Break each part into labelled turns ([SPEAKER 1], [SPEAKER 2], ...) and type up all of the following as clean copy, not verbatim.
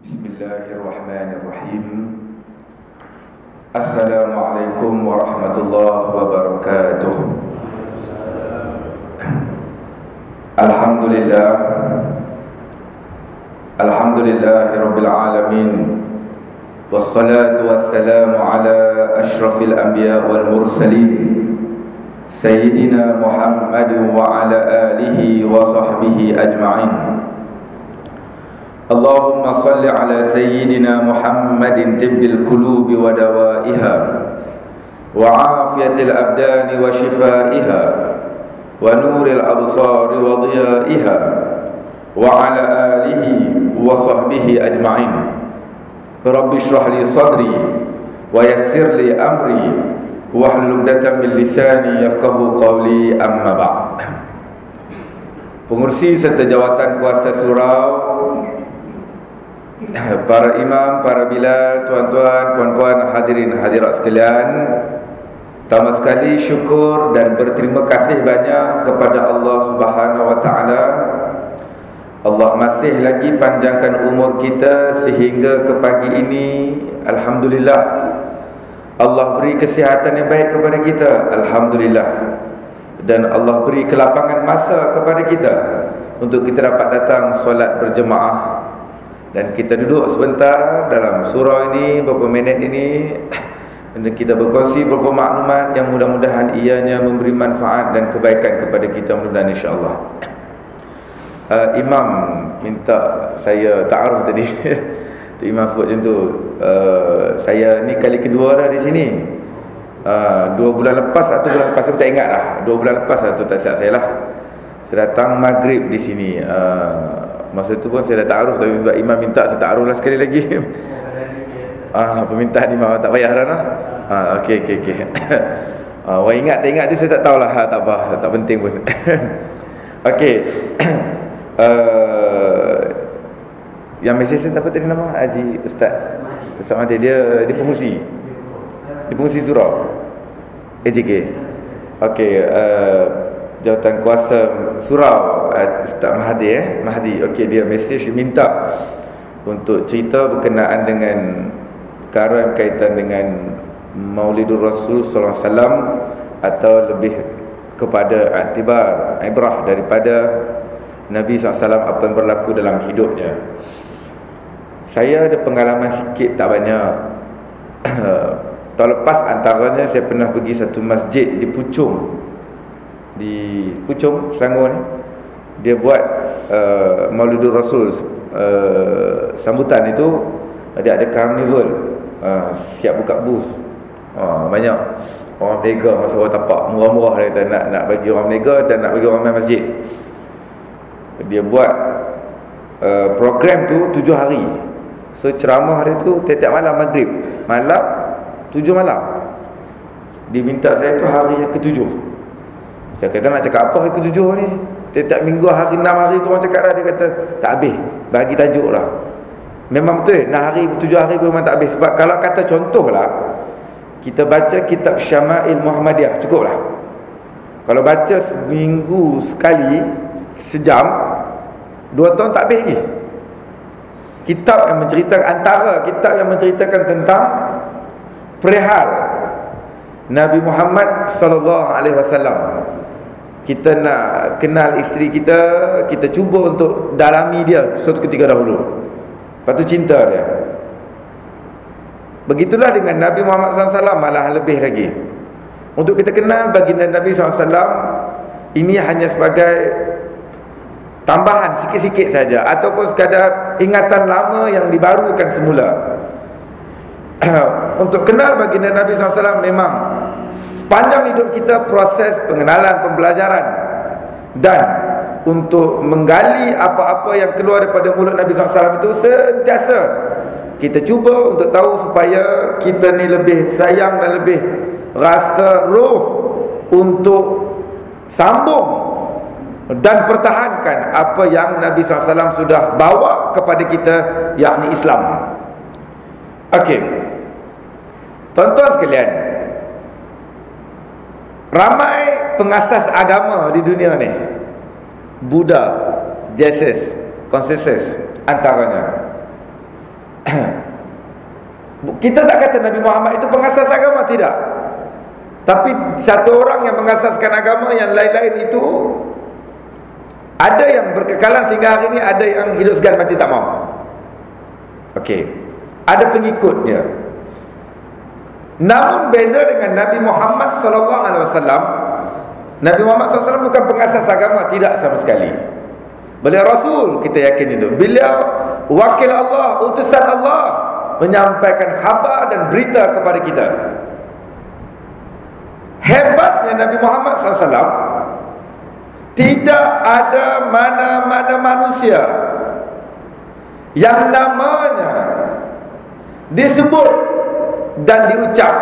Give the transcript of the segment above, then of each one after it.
[SPEAKER 1] Bismillahirrahmanirrahim. Assalamualaikum warahmatullahi wabarakatuh. Alhamdulillah. Alhamdulillahirabbil alamin. Wassalatu wassalamu ala asyrafil anbiya wal mursalin Sayyidina Muhammad wa ala alihi wa sahbihi ajma'in. Allahumma salli ala Sayyidina Muhammadin tibbil qulubi wa dawaiha wa afiyatil abdani wa shifaiha wa nuril absari wa diyaiha wa ala alihi wa sahbihi ajma'in. Rabbi shrah li sadri wa yassir li amri wahlul 'uqdatam min lisani yafqahu qawli, amma ba'd. Pengurusi serta jawatan kuasa surau, para imam, para bilal, tuan-tuan, puan-puan, hadirin hadirat sekalian, pertama sekali syukur dan berterima kasih banyak kepada Allah Subhanahu wa taala. Allah masih lagi panjangkan umur kita sehingga ke pagi ini. Alhamdulillah. Allah beri kesihatan yang baik kepada kita. Alhamdulillah. Dan Allah beri kelapangan masa kepada kita untuk kita dapat datang solat berjemaah. Dan kita duduk sebentar dalam surau ini, beberapa minit ini, dan kita berkongsi beberapa maklumat yang mudah-mudahan ianya memberi manfaat dan kebaikan kepada kita, mudah-mudahan insya-Allah. Imam minta saya ta'aruf tadi. Imam sebut macam tu. Saya ni kali kedua dah di sini. 2 bulan lepas atau bulan lepas saya tak ingat lah. 2 bulan lepas atau tak silap saya lah. Saya datang maghrib di sini. Masa tu pun saya dah ta'aruf, tapi sebab imam minta saya ta'aruf lah sekali lagi. Permintaan imam, tak payah dah lah. Okey. Orang ingat tak ingat tu saya tak tahulah. Tak apa, tak penting pun. Okey. Yang mesej saya apa tadi nama? Haji Ustaz Mahdi. Dia pengurusi. Dia pengurusi surau AJK. Okey, jawatan kuasa surau Ustaz Mahdi. Okey, dia mesej minta untuk cerita berkenaan dengan perkara yang berkaitan dengan Maulidur Rasul sallallahu alaihi wasallam, atau lebih kepada ibrah daripada Nabi SAW, apa yang berlaku dalam hidupnya. Saya ada pengalaman sikit, tak banyak. Tahun lepas antaranya saya pernah pergi satu masjid di Puchong, Selangor ni. Dia buat Maulidur Rasul, sambutan itu. Dia ada karnival, siap buka booth. Banyak orang berniaga, masa orang tapak murah-murah dia nak bagi orang berniaga dan nak bagi orang main masjid. Dia buat program tu 7 hari. So ceramah dia tu tiap-tiap malam maghrib, malam 7 malam. Dia minta saya tu hari yang ke-7. Saya kata nak cakap apa hari ke-7 ni? Tiap-tiap minggu hari 6 hari tu orang cakap dah. Dia kata tak habis, bagi tajuk lah. Memang betul 6 hari 7 hari memang tak habis. Sebab kalau kata contoh lah, kita baca kitab Syama'il Muhammadiyah, cukup lah. Kalau baca seminggu sekali, sejam, 2 tahun tak habis lagi. Kitab yang menceritakan, antara kitab yang menceritakan tentang perihal Nabi Muhammad sallallahu alaihi wasallam. Kita nak kenal isteri kita, kita cuba untuk dalami dia suatu ketika dahulu. Lepas tu cinta dia. Begitulah dengan Nabi Muhammad SAW, malah lebih lagi. Untuk kita kenal baginda Nabi SAW, ini hanya sebagai tambahan sikit-sikit saja, ataupun sekadar ingatan lama yang dibarukan semula. Untuk kenal baginda Nabi SAW, memang sepanjang hidup kita proses pengenalan, pembelajaran, dan untuk menggali apa-apa yang keluar daripada mulut Nabi SAW itu sentiasa kita cuba untuk tahu supaya kita ni lebih sayang dan lebih rasa roh untuk sambung dan pertahankan apa yang Nabi SAW sudah bawa kepada kita, yakni Islam. Okey, tuan-tuan sekalian, ramai pengasas agama di dunia ni, Buddha, Jesus, Confucius antaranya. Kita tak kata Nabi Muhammad itu pengasas agama, tidak. Tapi satu orang yang mengasaskan agama, yang lain-lain itu ada yang berkekalan sehingga hari ini, ada yang hidup segan mati tak mau. Okey, ada pengikutnya. Namun beza dengan Nabi Muhammad SAW. Nabi Muhammad SAW bukan pengasas agama, tidak sama sekali. Beliau Rasul, kita yakin itu. Beliau wakil Allah, utusan Allah, menyampaikan khabar dan berita kepada kita. Hebatnya Nabi Muhammad SAW, tidak ada mana-mana manusia yang namanya disebut dan diucap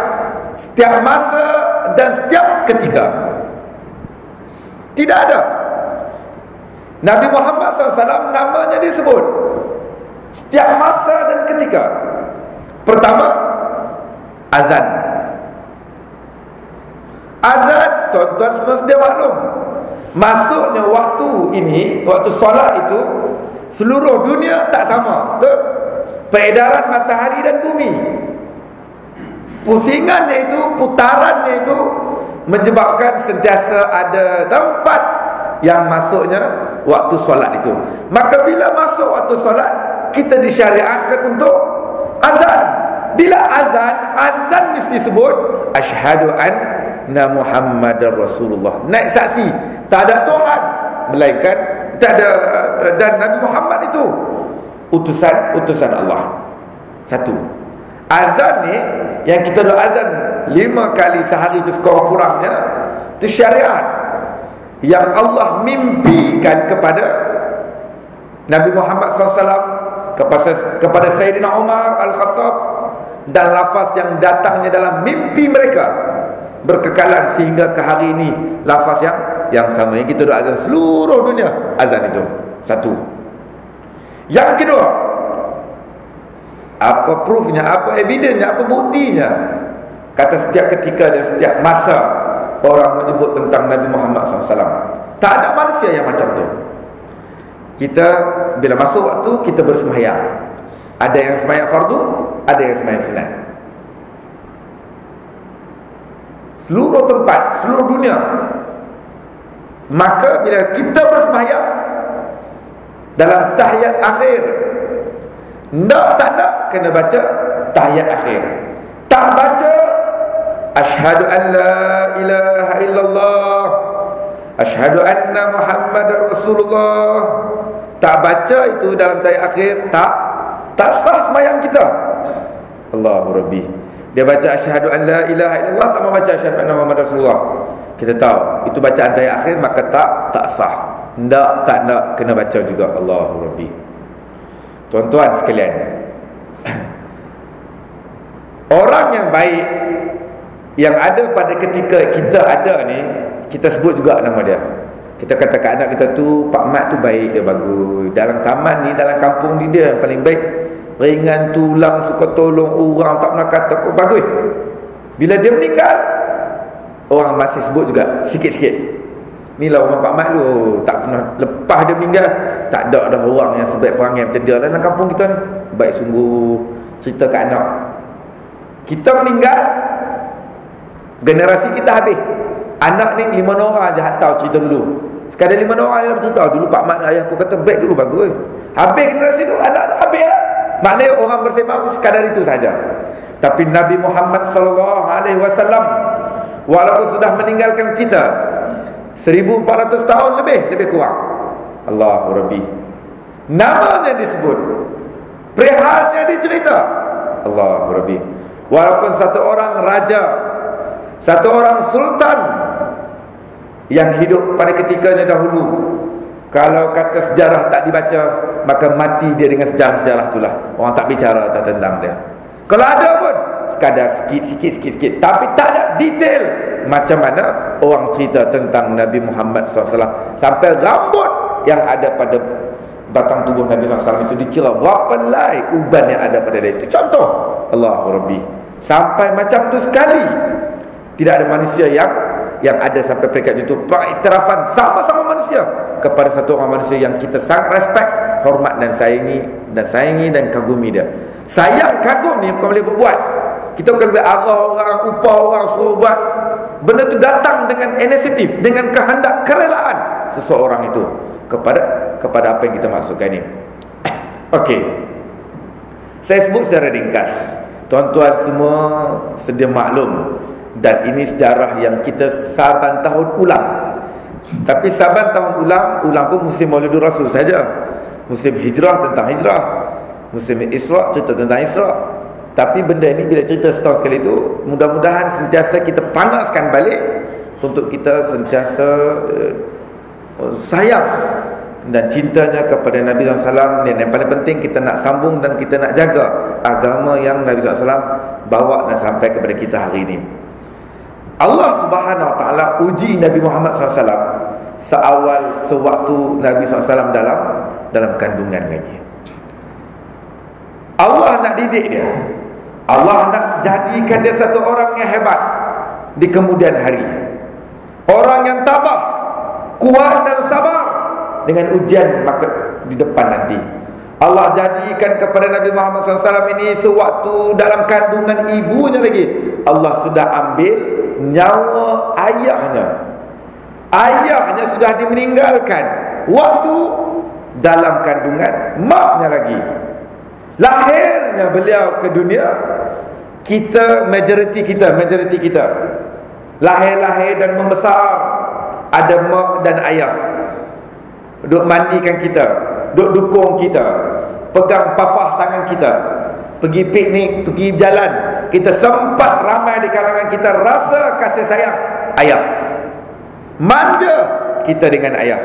[SPEAKER 1] setiap masa dan setiap ketika. Tidak ada. Nabi Muhammad SAW namanya disebut setiap masa dan ketika. Pertama, azan. Azan, tuan-tuan semua sedia maklum, masuknya waktu ini, waktu solat itu, seluruh dunia tak sama. Betul? Peredaran matahari dan bumi, pusingannya itu, putarannya itu menyebabkan sentiasa ada tempat yang masuknya waktu solat itu. Maka bila masuk waktu solat, kita disyariatkan untuk azan. Bila azan, azan mesti sebut asyhadu anna Muhammadar Rasulullah. Naik saksi, tak ada Tuhan melainkan, tak ada, dan Nabi Muhammad itu utusan Allah. Satu. Azan ni yang kita dah azan 5 kali sehari itu sekurang-kurangnya, itu syariat yang Allah mimpikan kepada Nabi Muhammad SAW, kepada Sayyidina Umar Al-Khattab, dan lafaz yang datangnya dalam mimpi mereka berkekalan sehingga ke hari ini. Lafaz yang sama yang kita dah azan seluruh dunia, azan itu. Satu. Yang kedua, apa proofnya, apa evidence-nya, apa buktinya? Kata setiap ketika dan setiap masa orang menyebut tentang Nabi Muhammad SAW. Tak ada manusia yang macam tu. Kita bila masuk waktu, kita bersembahyang. Ada yang sembahyang fardu, ada yang sembahyang sunat. Seluruh tempat, seluruh dunia. Maka bila kita bersembahyang dalam tahiyat akhir, tak nak kena baca tahiyat akhir. Tak baca asyhadu an la ilaha illallah, asyhadu anna Muhammadar Rasulullah. Tak baca itu dalam tahiyat akhir, tak sah sembahyang kita. Allahu Rabbi. Dia baca asyhadu an la ilaha illallah, tak mau baca asyhadu anna Muhammadar Rasulullah. Kita tahu itu bacaan tahiyat akhir, maka tak sah. Tak nak kena baca juga. Allahu Rabbi. Tuan-tuan sekalian, orang yang baik yang ada pada ketika kita ada ni, kita sebut juga nama dia. Kita kata kat anak kita tu, Pak Mat tu baik, dia bagus. Dalam taman ni, dalam kampung ni, dia yang paling baik. Ringan tulang, suka tolong orang, tak pernah kata kau bagus. Bila dia meninggal, orang masih sebut juga sikit-sikit. Inilah rumah Pak Mat tu, tak pernah, lepas dia meninggal, tak ada dah orang yang sebaik perangai macam dia dalam kampung kita ni. Baik sungguh. Cerita kat anak, kita meninggal, generasi kita habis. Anak ni 5 orang je tahu cerita dulu. Sekadar 5 orang yang bercerita dulu Pak Mat ayah aku kata baik dulu, bagus. Habis generasi tu, anak tu habis lah. Maknanya orang bersembah sekadar itu saja. Tapi Nabi Muhammad SAW, walaupun sudah meninggalkan kita 1400 tahun lebih kurang, Allahu Rabbi, namanya disebut, perihalnya dicerita, Allahu Rabbi. Walaupun satu orang raja, satu orang sultan yang hidup pada ketikanya dahulu, kalau kata sejarah tak dibaca, maka mati dia dengan sejarah-sejarah itulah. Orang tak bicara tentang dia. Kalau ada pun sekadar sikit, tapi tak ada detail macam mana orang cerita tentang Nabi Muhammad SAW. Sampai rambut yang ada pada batang tubuh Nabi SAW itu dikira berapa helai uban yang ada pada dia. Itu contoh. Allahu Rabbi. Sampai macam tu sekali, tidak ada manusia yang ada sampai peringkat itu, pengiktirafan sama-sama manusia kepada satu orang manusia yang kita sangat respect, hormat dan sayangi dan kagumi dia. Sayang kagum ni bukan boleh buat. Kita bukan boleh arah orang, upah orang, suruh buat. Benda tu datang dengan inisiatif, dengan kehendak, kerelaan seseorang itu kepada apa yang kita maksudkan ni. Okey. Saya sebut secara ringkas. Tuan-tuan semua sedia maklum, dan ini sejarah yang kita saban tahun ulang. Tapi saban tahun ulang pun musim Maulidur Rasul saja. Musim hijrah tentang hijrah, musim Isra cerita tentang Isra. Tapi benda ini bila cerita setahun sekali itu, mudah-mudahan sentiasa kita panaskan balik untuk kita sentiasa sayang dan cintanya kepada Nabi SAW. Dan yang paling penting, kita nak sambung dan kita nak jaga agama yang Nabi SAW bawa dan sampai kepada kita hari ini. Allah Subhanahu Wa Taala uji Nabi Muhammad SAW sewaktu Nabi SAW dalam kandungan lagi. Allah nak didik dia. Allah nak jadikan dia satu orang yang hebat di kemudian hari. Orang yang tabah, kuat dan sabar dengan ujian di depan nanti. Allah jadikan kepada Nabi Muhammad SAW ini sewaktu dalam kandungan ibunya lagi, Allah sudah ambil nyawa ayahnya. Ayahnya sudah dimeninggalkan waktu dalam kandungan maknya lagi. Lahirnya beliau ke dunia, majoriti kita lahir dan membesar, ada mak dan ayah duk mandikan kita, duk dukung kita, pegang papah tangan kita, pergi piknik, pergi jalan. Kita sempat ramai di kalangan kita rasa kasih sayang ayah, manja kita dengan ayah.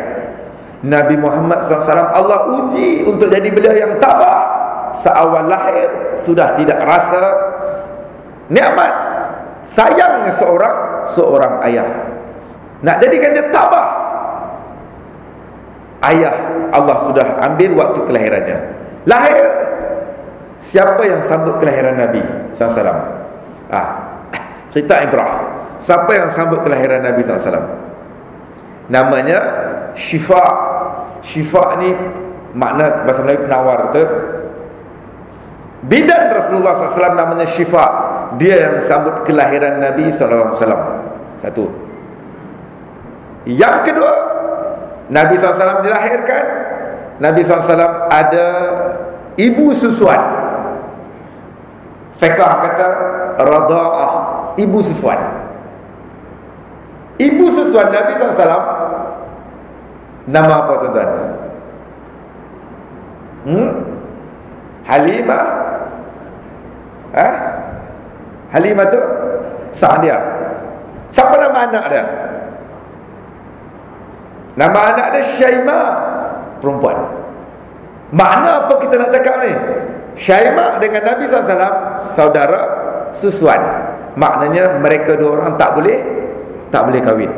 [SPEAKER 1] Nabi Muhammad SAW Allah uji untuk jadi beliau yang tabah. Seawal lahir sudah tidak rasa nikmat sayangnya seorang ayah. Nak jadikan dia tabah, ayah Allah sudah ambil waktu kelahirannya. Lahir, siapa yang sambut kelahiran Nabi SAW? Cerita ibrah. Siapa yang sambut kelahiran Nabi SAW? Namanya Syifa. Syifa ni makna bahasa Melayu penawar, betul? Bidan Rasulullah SAW namanya Syifa. Dia yang sambut kelahiran Nabi SAW. Satu. Yang kedua, Nabi SAW dilahirkan. Nabi SAW ada ibu susuan. Fiqh kata radha'ah, ibu susuan. Ibu susuan Nabi SAW nama apa, tuan-tuan? Halimah. Halimah tu Sa'diyah. Siapa nama anak dia? Nama anak dia Syaimah, perempuan. Makna apa kita nak cakap ni? Syaimah dengan Nabi SAW saudara susuan. Maknanya mereka dua orang tak boleh kahwin.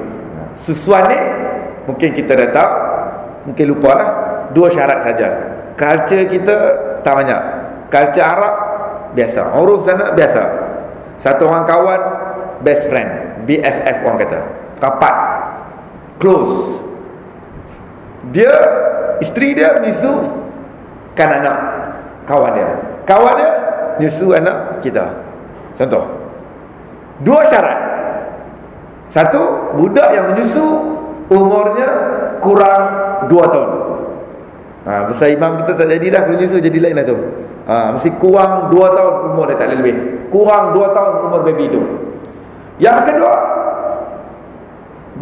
[SPEAKER 1] Susuan ni mungkin kita dah tahu, mungkin lupalah. Dua syarat saja. Culture kita tak banyak. Culture Arab biasa, uruf sana biasa. Satu orang kawan, best friend, BFF orang kata, rapat, close. Dia, isteri dia menyusukan anak kawan dia nyusu anak kita. Contoh, dua syarat. Satu, budak yang menyusu umurnya kurang 2 tahun. Besar imam kita tak jadilah kalau nyusu, jadi lain lah tu. Mesti kurang 2 tahun umur dia, tak lebih. Kurang 2 tahun umur baby tu. Yang kedua,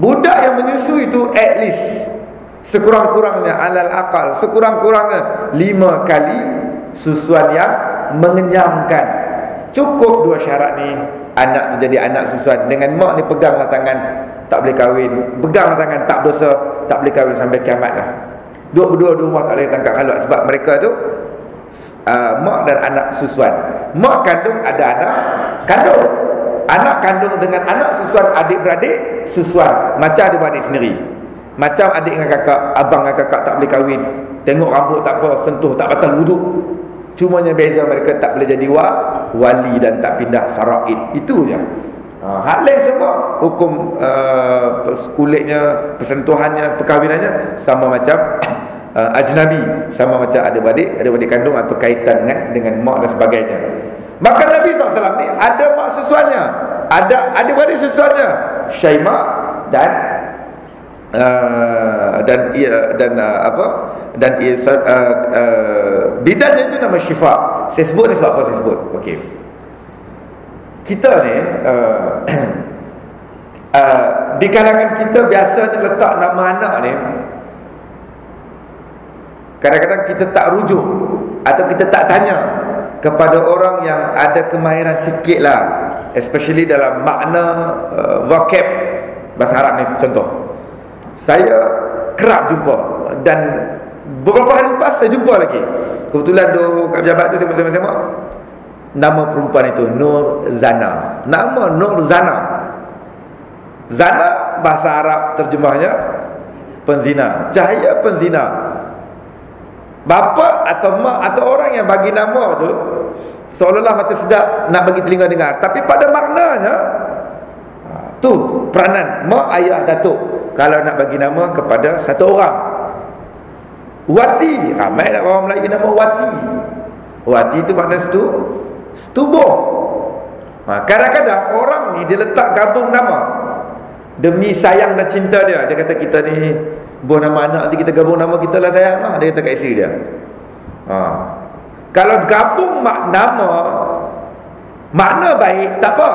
[SPEAKER 1] budak yang menyusu itu at least, sekurang-kurangnya alal akal, sekurang-kurangnya 5 kali susuan yang mengenyangkan. Cukup 2 syarat ni, anak tu jadi anak susuan. Dengan mak ni peganglah tangan, tak boleh kahwin. Peganglah tangan, tak berdosa, tak boleh kahwin sampai kiamat lah. Dua berdua di rumah tak boleh tangkap haluat. Sebab mereka tu mak dan anak susuan. Mak kandung ada anak kandung. Anak kandung dengan anak susuan, adik-beradik susuan. Macam adik-beradik sendiri. Macam adik dengan kakak, abang dengan kakak tak boleh kahwin. Tengok rambut tak apa, sentuh tak batal wuduk. Cumanya beza mereka tak boleh jadi wali dan tak pindah faraid. Itu je. Hak lain semua, hukum kulitnya, persentuhannya, perkahwinannya sama macam ajnabi, sama macam adik-beradik kandung atau kaitan dengan mak dan sebagainya. Maka Nabi SAW ni ada mak susuannya, ada adik-beradik susuannya, Syaimah dan bidannya itu nama Syifa. Saya sebut ni sebab apa saya sebut? Okey. Kita ni di kalangan kita biasanya letak nama anak ni, kadang-kadang kita tak rujuk atau kita tak tanya kepada orang yang ada kemahiran sikit lah, especially dalam makna vocab bahasa Arab ni. Contoh, saya kerap jumpa, dan beberapa hari lepas saya jumpa lagi. Kebetulan duduk kat pejabat tu, tengok nama perempuan itu Nur Zana. Nama Nur Zana. Zana bahasa Arab terjemahnya penzina, cahaya penzina. Bapa atau mak atau orang yang bagi nama tu seolah-olah mata sedap nak bagi telinga dengar, tapi pada maknanya tu peranan mak, ayah, datuk kalau nak bagi nama kepada satu orang. Wati, ramai nak orang Melayu nama Wati. Wati itu makna setubuh. Kadang-kadang orang ni dia letak gabung nama demi sayang dan cinta dia. Dia kata kita ni buah nama anak, nanti kita gabung nama kita lah sayang lah. Dia kata kat isteri dia. Kalau gabung nama makna baik tak apa,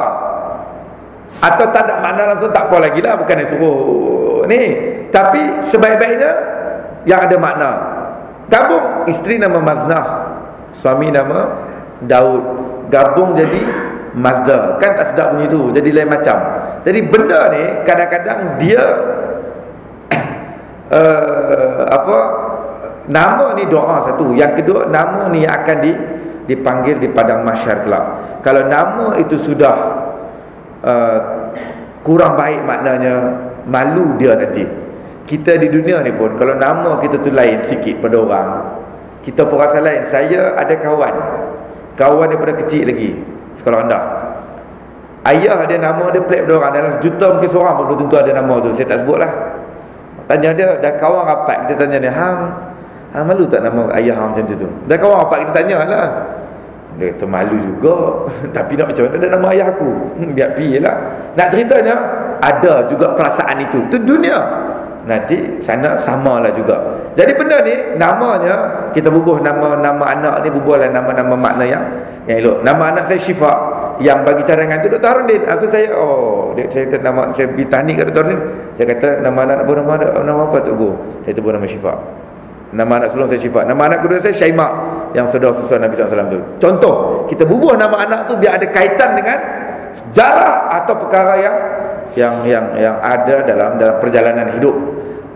[SPEAKER 1] atau tak ada makna langsung tak apa lagi lah, bukan yang suruh ni. Tapi sebaik-baiknya yang ada makna. Gabung isteri nama Maznah, suami nama Daud, gabung jadi Mazda. Kan tak sedap bunyi tu, jadi lain macam. Jadi benda ni kadang-kadang dia nama ni doa satu, yang kedua nama ni akan dipanggil di padang mahsyar kelak. Kalau nama itu sudah kurang baik, maknanya malu dia nanti. Kita di dunia ni pun kalau nama kita tu lain sikit pada orang, kita pun rasa lain. Saya ada kawan daripada kecil lagi sekolah rendah, ayah dia nama dia pelik pada orang, dalam sejuta mungkin seorang pun belum tentu ada nama tu. Saya tak sebut lah. Tanya dia, dah kawan rapat, kita tanya dia, hang malu tak nama ayah hang macam tu? Dah kawan rapat, kita tanya lah. Dia kata malu juga tapi nak macam mana, ada nama ayah aku. Biar pergi lah. Nak ceritanya ada juga perasaan itu dunia. Nanti sana samalah juga. Jadi benda ni namanya, kita bubuh nama anak ni, bubuhlah nama-nama makna yang elok. Nama anak saya Syifa, yang bagi cadangan tu Dr. Harudin. So saya saya kata nama, saya pergi tahnik kat Dr. Harudin, saya kata nama anak nama apa Tok Guru? Saya tu nama Syifa. Nama anak sulung saya Syifa. Nama anak kedua saya Syaimah, yang saudara susun Nabi SAW tu. Contoh, kita bubuh nama anak tu biar ada kaitan dengan sejarah atau perkara yang ada dalam perjalanan hidup.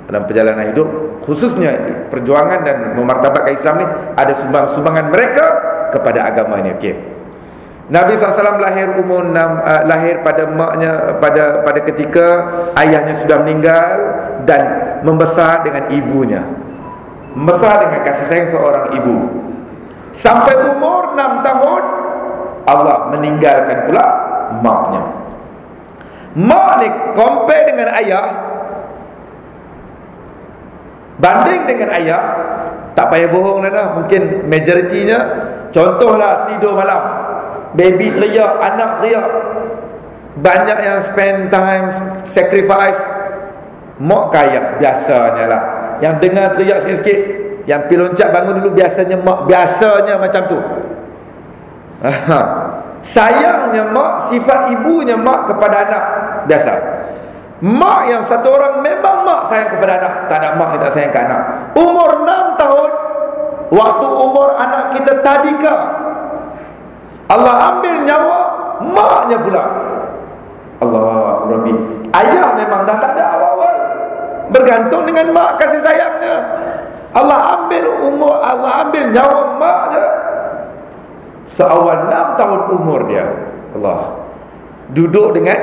[SPEAKER 1] Dalam perjalanan hidup, khususnya perjuangan dan memartabatkan Islam ni, ada sumbangan mereka kepada agama ini. Okey. Nabi SAW lahir pada maknya, pada ketika ayahnya sudah meninggal, dan membesar dengan ibunya, membesar dengan kasih sayang seorang ibu. Sampai umur 6 tahun Allah meninggalkan pula maknya. Mak ni compare dengan ayah, banding dengan ayah, tak payah bohong dah. Mungkin majoritinya, contohlah tidur malam, baby teriak, anak teriak, banyak yang spend time, sacrifice. Mak kaya biasanya lah, yang dengar teriak sikit-sikit, yang pergi loncat bangun dulu, biasanya mak, biasanya macam tu. Sayangnya mak, sifat ibunya mak kepada anak biasa. Mak yang satu orang memang mak sayang kepada anak, tak ada mak ni tak sayang ke anak. Umur 6 tahun, waktu umur anak kita tadika, Allah ambil nyawa maknya pula. Allah Rabbi. Ayah memang dah tak ada awal-awal, bergantung dengan mak kasih sayangnya. Allah ambil nyawa maknya seawal 6 tahun umur dia. Allah duduk dengan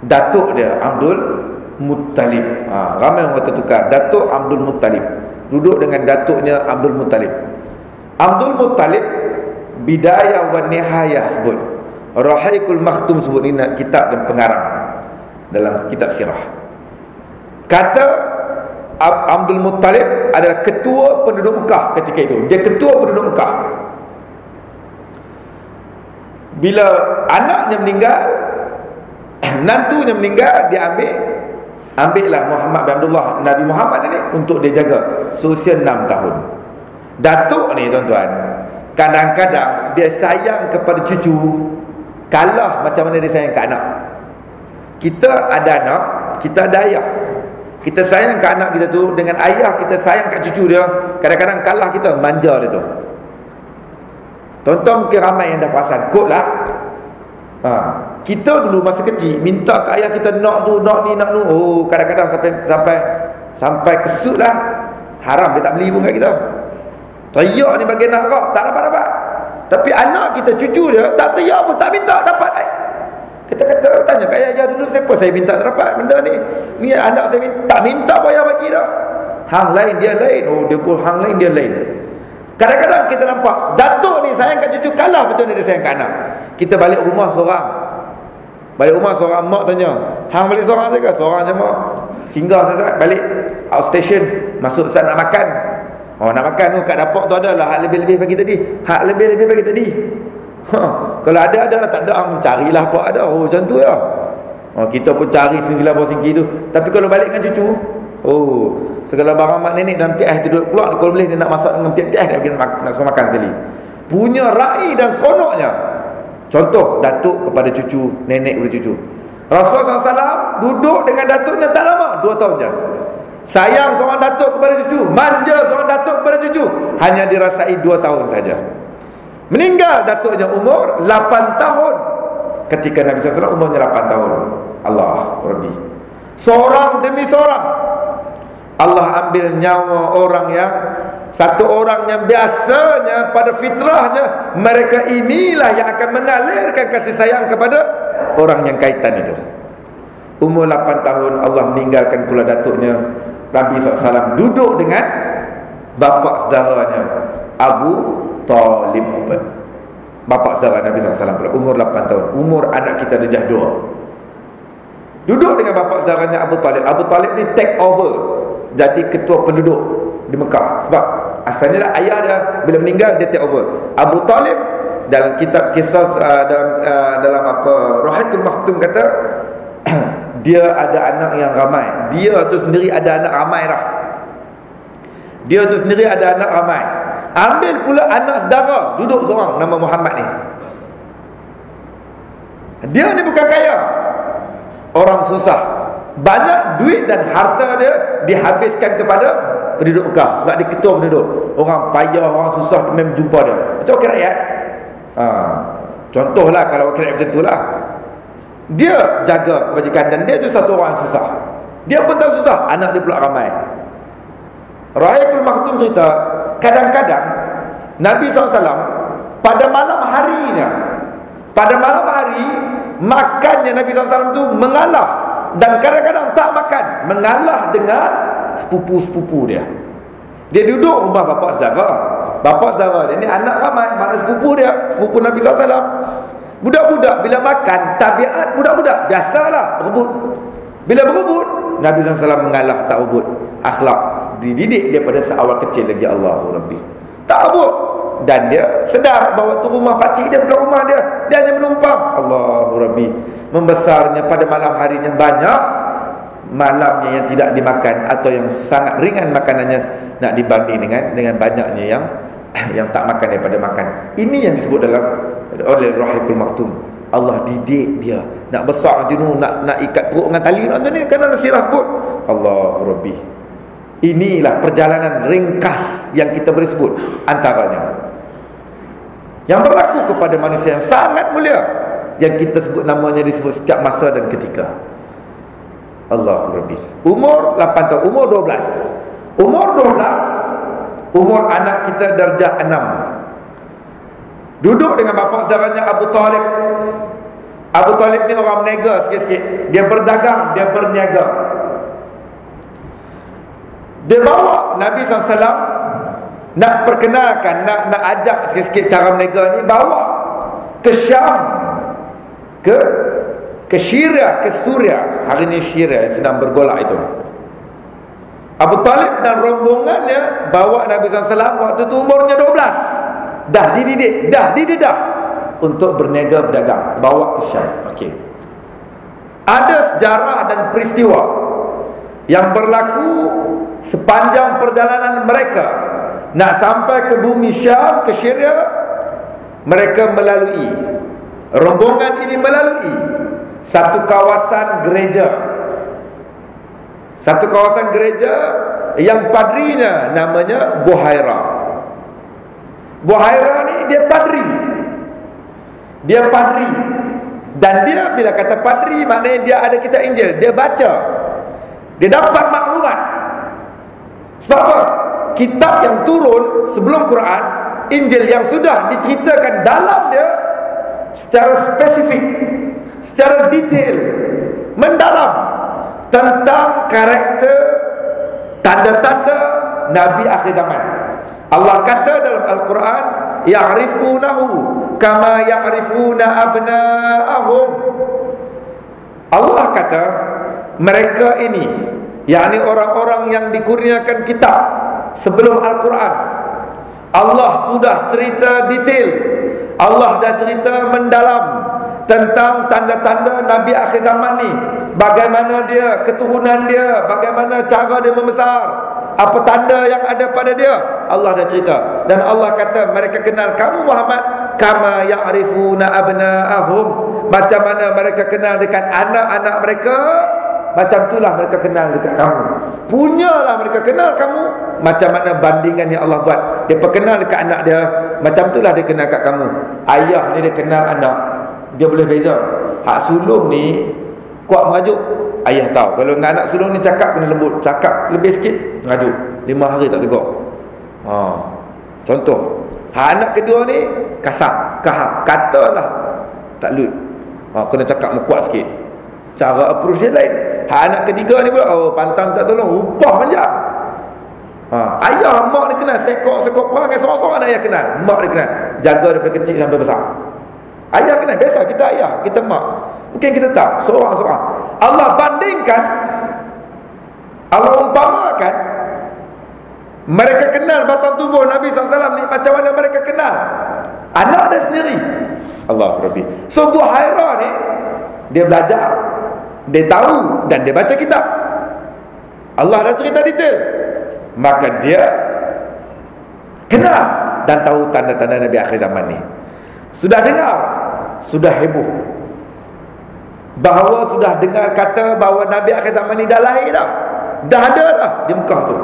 [SPEAKER 1] datuk dia Abdul Muttalib. Ramai orang tertukar, Datuk Abdul Muttalib, duduk dengan datuknya Abdul Muttalib. Abdul Muttalib Bidayah wa Nihayah sebut, Rahiqul Makhtum sebut, ni kitab dan pengarang dalam kitab sirah. Kata Abdul Muttalib adalah ketua penduduk Mekah ketika itu. Dia ketua penduduk Mekah. Bila anaknya meninggal, nantunya meninggal, dia ambillah Muhammad bin Abdullah, Nabi Muhammad ini, untuk dia jaga seusia 6 tahun. Datuk ni tuan-tuan, kadang-kadang dia sayang kepada cucu kalah macam mana dia sayang ke anak. Kita ada anak, kita ada ayah. Kita sayang ke anak kita tu dengan ayah kita sayang kat cucu dia, kadang-kadang kalah kita, manja dia tu. Tonton mungkin ramai yang dah perasan. Kot lah, kita dulu masa kecil minta ke ayah kita nak tu, nak ni, nak tu. Oh, kadang-kadang sampai kesut lah. Haram dia tak beli pun kat kita. Teriak ni bagi nak kau, tak dapat-dapat. Tapi anak kita, cucu dia, tak teriak pun, tak minta, dapat. Kita kata, tanya kat ayah dulu, siapa saya minta tak dapat benda ni. Ni anak saya minta, tak minta pun ayah bagi dah. Hang lain, dia lain. Oh, dia pun hang lain, dia lain. Kadang-kadang kita nampak datuk ni sayang kat cucu, kalah betul dia sayang kat anak. Kita balik rumah seorang, mak tanya, hang balik seorang je ke? Seorang je mak. Singgah saja, balik outstation, masuk saat nak makan. Oh, nak makan tu kat dapur tu adalah hak lebih-lebih bagi tadi. Kalau ada lah, tak ada, hang carilah apa ada. Oh, macam tu ya. Kita pun cari singgilah bawah singgi tu. Tapi kalau balik dengan cucu, segala barang mak nenek dan piah tu duduk keluar. Kalau boleh dia nak masak dengan piah dia nak makan sekali. Punya rai dan seronoknya. Contoh, datuk kepada cucu, nenek kepada cucu. Rasulullah SAW duduk dengan datuknya tak lama, 2 tahun je. Sayang seorang datuk kepada cucu, manja seorang datuk kepada cucu, hanya dirasai 2 tahun saja. Meninggal datuknya umur 8 tahun. Ketika Nabi SAW umurnya 8 tahun. Allah Rabbi. Seorang demi seorang Allah ambil nyawa orang yang, satu orang yang biasanya pada fitrahnya mereka inilah yang akan mengalirkan kasih sayang kepada orang yang kaitan itu. Umur 8 tahun Allah meninggalkan pula datuknya. Nabi SAW duduk dengan bapa saudaranya Abu Talib. Bapa saudara Nabi SAW pula umur 8 tahun. Umur anak kita darjah 2. Duduk dengan bapa saudaranya Abu Talib. Abu Talib ni take over jadi ketua penduduk di Mekah. Sebab asalnya ayah dia bila meninggal dia take over. Abu Talib dalam kitab kisah dalam apa Rahiqul Maktum kata dia ada anak yang ramai. Dia tu sendiri ada anak ramai dah. Ambil pula anak saudara duduk seorang nama Muhammad ni. Dia ni bukan kaya, orang susah. Banyak duit dan harta dia dihabiskan kepada penduduk Mekah. Sebab dia ketua penduduk. Orang payah, orang susah memang jumpa dia. Macam wakil rakyat. Contohlah kalau wakil rakyat macam tu lah. Dia jaga kebajikan dan dia tu satu orang susah. Dia pun tak susah, anak dia pula ramai. Rahiqul Maktum cerita, kadang-kadang Nabi SAW pada malam hari makannya Nabi SAW tu mengalah. Dan kadang-kadang tak makan, mengalah dengan sepupu-sepupu dia. Dia duduk rumah bapa saudara dia ni anak ramai, maknanya sepupu Nabi SAW. Budak-budak bila makan, tabiat budak-budak biasalah berebut. Bila berebut, Nabi SAW mengalah, tak berebut. Akhlak dididik daripada seawal kecil lagi. Allahu Rabbi, tak berebut. Dan dia sedar bahawa tu rumah pakcik dia, bukan rumah dia. Dia hanya menumpang. Allahu Rabbi. Membesarnya pada malam harinya banyak, malamnya yang tidak dimakan atau yang sangat ringan makanannya nak dibanding dengan banyaknya yang tak makan daripada makan. Ini yang disebut oleh Rahiqul Maktum. Allah didik dia nak besar nanti tu, nak ikat perut dengan tali nanti ni, kerana sirah sebut Allahu Rabbi. Inilah perjalanan ringkas yang kita boleh sebut antaranya yang berlaku kepada manusia yang sangat mulia, yang kita sebut namanya, disebut setiap masa dan ketika. Allah Rabbi. Umur 8 tahun, umur 12. Umur anak kita darjah 6. Duduk dengan bapa saudaranya Abu Talib. Abu Talib ni orang berniaga sikit-sikit. Dia berdagang, dia berniaga. Dia bawa Nabi SAW nak perkenalkan, nak ajak sikit-sikit cara berniaga ni, bawa ke Syam, ke Syria, ke Suria. Hari ni Syria yang sedang bergolak itu. Abu Talib dan rombongannya bawa Nabi SAW waktu itu umurnya 12. Dah dididik untuk berniaga berdagang, bawa ke Syam. Okey. Ada sejarah dan peristiwa yang berlaku sepanjang perjalanan mereka nak sampai ke bumi Syam, ke Syria. Mereka melalui, rombongan ini melalui satu kawasan gereja. Satu kawasan gereja yang padrinya namanya Buhaira. Buhaira ni dia padri. Dan dia bila kata padri, maknanya dia ada kitab Injil, dia baca, dia dapat maklumat. Sebab apa? Kitab yang turun sebelum Quran, Injil yang sudah diceritakan dalam dia secara spesifik, secara detail, mendalam tentang karakter, tanda-tanda Nabi akhir zaman. Allah kata dalam Al-Quran, ya'rifunahu kama ya'rifuna abna'ahum. Allah kata mereka ini, yakni orang-orang yang dikurniakan kitab sebelum Al-Quran, Allah sudah cerita detail, Allah dah cerita mendalam tentang tanda-tanda Nabi akhir zaman ni. Bagaimana dia, keturunan dia, bagaimana cara dia membesar, apa tanda yang ada pada dia, Allah dah cerita. Dan Allah kata mereka kenal kamu Muhammad kama ya'rifuna abna'ahum. Macam mana mereka kenal dekat anak-anak mereka, macam itulah mereka kenal dekat kamu. Punyalah mereka kenal kamu, macam mana bandingan yang Allah buat. Dia perkenal dekat anak dia, macam itulah dia kenal kat kamu. Ayah ni dia kenal anak, dia boleh beza. Hak sulung ni kuat merajuk, ayah tahu. Kalau dengan anak sulung ni cakap kena lembut, cakap lebih sikit merajuk, 5 hari tak tegur. Contoh. Anak kedua ni kasar, kahar, katalah tak lut. Kena cakap kuat sikit, cara approach dia lain. Anak ketiga ni pula, pantang tak tolong, upah panjang. Ayah, mak dia kenal, sekok perangai seorang-seorang ayah kenal, mak dia kenal, jaga daripada kecil sampai besar. Ayah kenal, biasa kita ayah, kita mak, mungkin kita tak, seorang-seorang. Allah bandingkan, Allah umpamakan, mereka kenal batang tubuh Nabi SAW ni macam mana mereka kenal anak dia sendiri. Allah Rabbi. So Buhaira ni, dia belajar, dia tahu dan dia baca kitab. Allah dah cerita detail, maka dia kenal dan tahu tanda-tanda Nabi akhir zaman ni. Sudah dengar, sudah heboh, bahawa sudah dengar kata bahawa Nabi akhir zaman ni dah lahir dah ada dah di Mekah tu.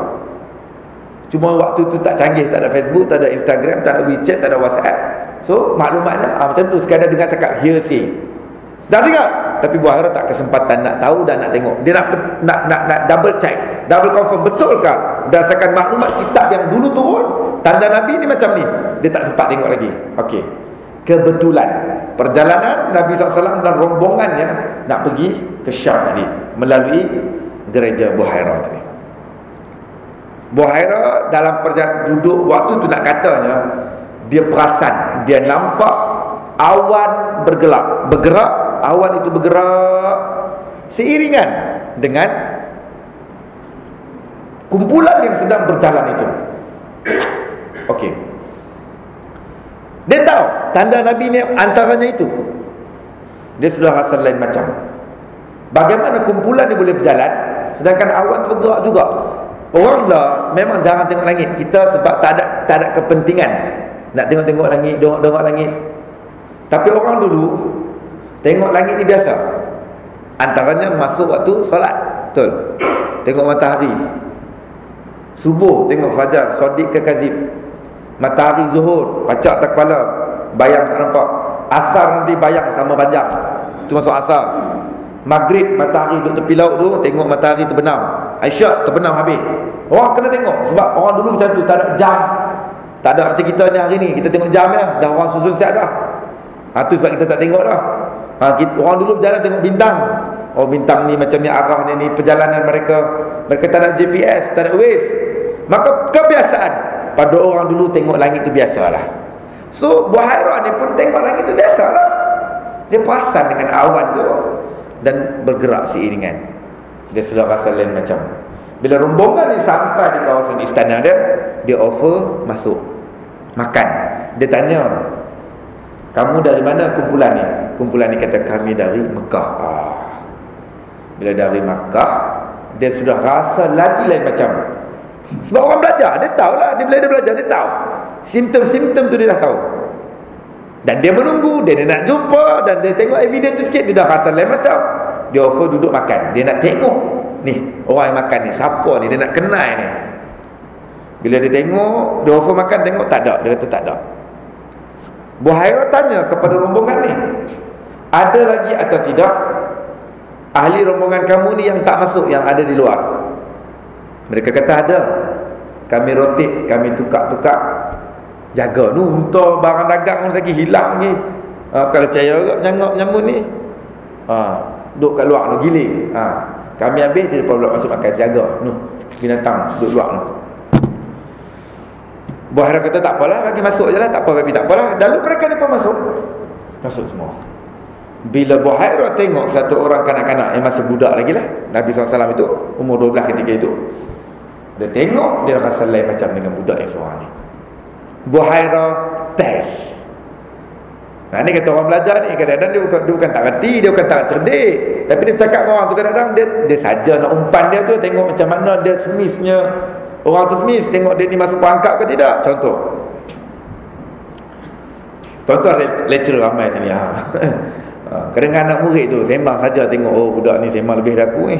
[SPEAKER 1] Cuma waktu tu tak canggih, tak ada Facebook, tak ada Instagram, tak ada WeChat, tak ada WhatsApp. So maklumatnya macam tu, sekadar dengar cakap hearsay. Dah dengar, tapi Buhaira tak kesempatan nak tahu dan nak tengok. Dia nak double check, double confirm, betulkah berdasarkan maklumat kitab yang dulu turun tanda Nabi ni macam ni. Dia tak sempat tengok lagi. Okey. Kebetulan perjalanan Nabi SAW dan rombongannya nak pergi ke Syam tadi melalui gereja Buhaira tadi. Buhaira dalam perjalanan duduk waktu tu, nak katanya dia perasan, dia nampak awan bergerak, awan itu bergerak seiringan dengan kumpulan yang sedang berjalan itu. Okey. Dia tahu tanda Nabi ni antaranya itu. Dia sudah rasa lain macam. Bagaimana kumpulan ni boleh berjalan sedangkan awan tu bergerak juga? Orang dah memang jarang tengok langit. Kita sebab tak ada kepentingan nak tengok langit, dongok langit. Tapi orang dulu tengok langit ni biasa. Antaranya masuk waktu solat, betul? Tengok matahari. Subuh tengok fajar, sodik ke kazib. Matahari zuhur, pacak tak kepala, bayang tak nampak. Asar nanti bayang sama panjang, itu masuk asar. Maghrib matahari duduk tepi laut tu, tengok matahari terbenam. Aisyah terbenam habis. Orang kena tengok, sebab orang dulu macam tu, tak ada jam. Tak ada macam kita ni hari ni, kita tengok jam ya, dah orang susun siap dah. Tu sebab kita tak tengok dah. Orang dulu berjalan tengok bintang. Oh, bintang ni macam ni arah ni perjalanan mereka. Mereka tak ada GPS, tak ada Waze. Maka kebiasaan pada orang dulu tengok langit tu biasalah. So Buhaira ni pun tengok langit tu biasalah. Dia perasan dengan awan tu dan bergerak seiringan. Dia sudah rasa lain macam. Bila rombongan ni sampai di kawasan istana dia offer masuk makan. Dia tanya, kamu dari mana kumpulan ni? Kumpulan ni kata, kami dari Mekah. Bila dari Mekah, dia sudah rasa lagi lain macam. Sebab orang belajar, dia tahu lah. Bila dia belajar, dia tahu simptom-simptom tu, dia dah tahu. Dan dia menunggu, dia nak jumpa, dan dia tengok evidence tu sikit, dia dah rasa lain macam. Dia offer duduk makan. Dia nak tengok ni, orang yang makan ni siapa ni, dia nak kenal ni. Bila dia tengok, dia offer makan, tengok tak ada. Dia kata tak ada. Buhairah tanya kepada rombongan ni, ada lagi atau tidak ahli rombongan kamu ni yang tak masuk, yang ada di luar? Mereka kata ada. Kami rotate, kami tukar-tukar jaga ni untuk barang dagang lagi hilang lagi. Kalau cahaya nyangok nyamun ni, duduk kat luar tu giling. Kami habis, dia depan pula masuk makan, jaga ni binatang duduk luar tu. Buhairah kata tak apalah, bagi masuk je lah, tak apa, bagi tak apalah. Lalu mereka ni pun masuk semua. Bila Buhairah tengok satu orang kanak-kanak yang masih budak lagi lah, Nabi SAW itu umur 12 ketika itu, dia tengok, dia rasa lain macam dengan budak yang seorang ni. Buhairah test. Nah, ni kata orang belajar ni, kadang-kadang dia bukan tak reti, dia bukan tak cerdik, tapi dia cakap dengan orang tu, kadang-kadang dia saja nak umpan dia tu, tengok macam mana dia semisnya. Orang tu semis, tengok dia ni masuk perangkap ke tidak. Contoh lecturer ramai sini. Kadang-kadang anak murid tu sembang saja, tengok oh budak ni sembang lebih dari aku ni.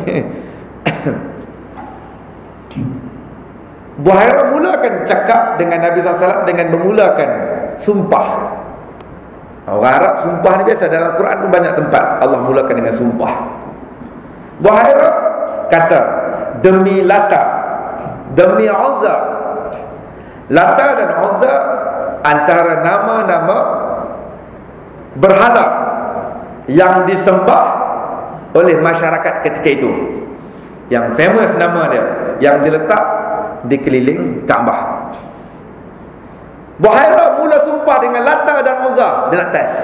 [SPEAKER 1] Buhairah mulakan cakap dengan Nabi SAW dengan memulakan sumpah. Orang Arab sumpah ni biasa, dalam Quran tu banyak tempat Allah mulakan dengan sumpah. Buhairah kata, demi Lata, demi Uzza. Lata dan Uzza antara nama-nama berhala yang disembah oleh masyarakat ketika itu. Yang famous nama dia, yang diletak di keliling Kaabah. Buhairah mula sumpah dengan Lata dan Uzza. Dia nak test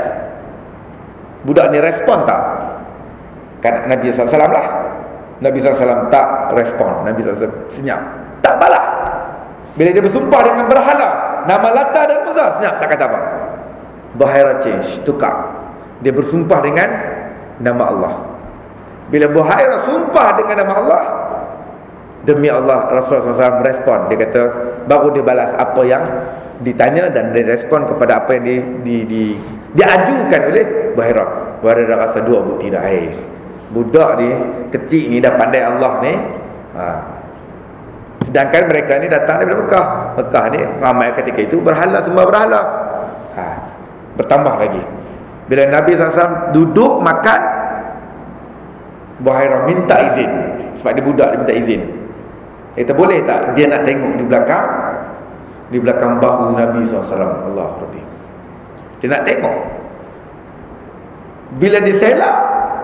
[SPEAKER 1] budak ni respon tak. Kan Nabi SAW lah. Nabi SAW tak respon. Nabi SAW senyap, tak balas. Bila dia bersumpah dengan berhala nama Lata dan Uzza, senyap, tak kata apa. Buhairah change, tukar. Dia bersumpah dengan nama Allah. Bila Buhairah sumpah dengan nama Allah, demi Allah, Rasulullah SAW merespon. Dia kata, baru dia balas apa yang ditanya, dan dia respon kepada apa yang diajukan oleh Buhairah. Buhairah dah rasa dua bukti dah. Budak ni kecil ni dah pandai Allah ni. Sedangkan mereka ni datang daripada Mekah. Mekah ni ramai ketika itu berhala, sembah berhala. Bertambah lagi. Bila Nabi SAW duduk makan, Buhairah minta izin. Sebab dia budak, dia minta izin. Dia kata, boleh tak dia nak tengok di belakang bahu Nabi SAW. Allah Rabbi. Dia nak tengok. Bila diselak,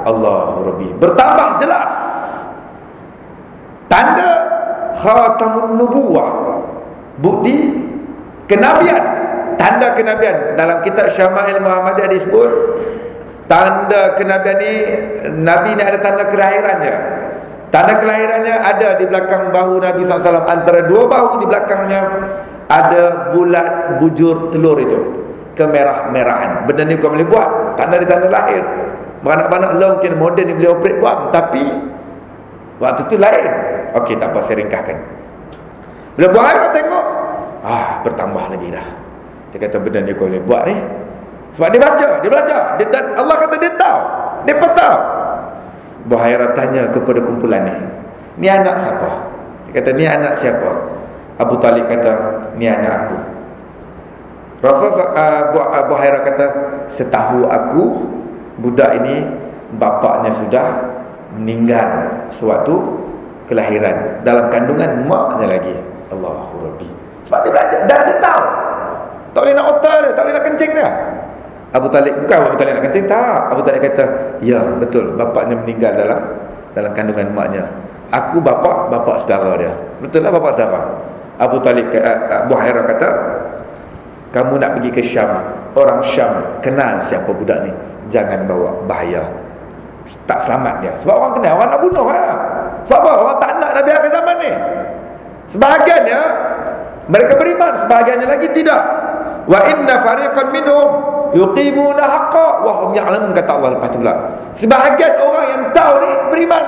[SPEAKER 1] Allah Rabbi, bertambah jelas tanda khatamun nubuwah, bukti kenabian, tanda kenabian. Dalam kitab Syama'il Muhammadiyah disebut tanda kenabian ni, Nabi ni ada tanda kelahirannya. Tanda kelahirannya ada di belakang bahu Nabi SAW. Antara dua bahu di belakangnya ada bulat bujur telur itu, kemerah-merahan. Benda ni bukan boleh buat, tanda di tanda lahir. Beranak-beranak lah mungkin moden ni boleh operate buat, tapi waktu tu lain. Okey, tak apa, saya ringkaskan. Bila Buhairah tengok, bertambah lagi dah. Dia kata benda ni kau boleh buat ni. Sebab dia baca, dia belajar, dan Allah kata dia tahu, dia pun tahu. Buhairah tanya kepada kumpulan ni anak siapa? Dia kata, ni anak siapa? Abu Talib kata, ni anak aku. Buhairah kata, setahu aku budak ini bapaknya sudah meninggal sewaktu kelahiran, dalam kandungan maknya lagi. Allahu Rabbi. Sebab dia belajar dan dia tahu tak boleh nak otak dia, tak boleh nak kencing dia. Abu Talib, bukan Abu Talib nak kencing, tak. Abu Talib kata, ya betul, bapaknya meninggal dalam kandungan maknya. Aku bapa saudara dia. Betul lah, bapa saudara. Abu Talib, Buhairah kata, kamu nak pergi ke Syam, orang Syam kenal siapa budak ni, jangan bawa bahaya, tak selamat dia. Sebab orang kenal, orang nak bunuh lah. Sebab apa? Orang tak nak Nabi akhir zaman ni. Sebahagiannya mereka beriman, sebahagiannya lagi tidak. Wa inna fariqan minhum yuqimuna haqqa wa hum ya'lamun, kata Allah lepas tu pula. Sebahagian orang yang tahu ni beriman.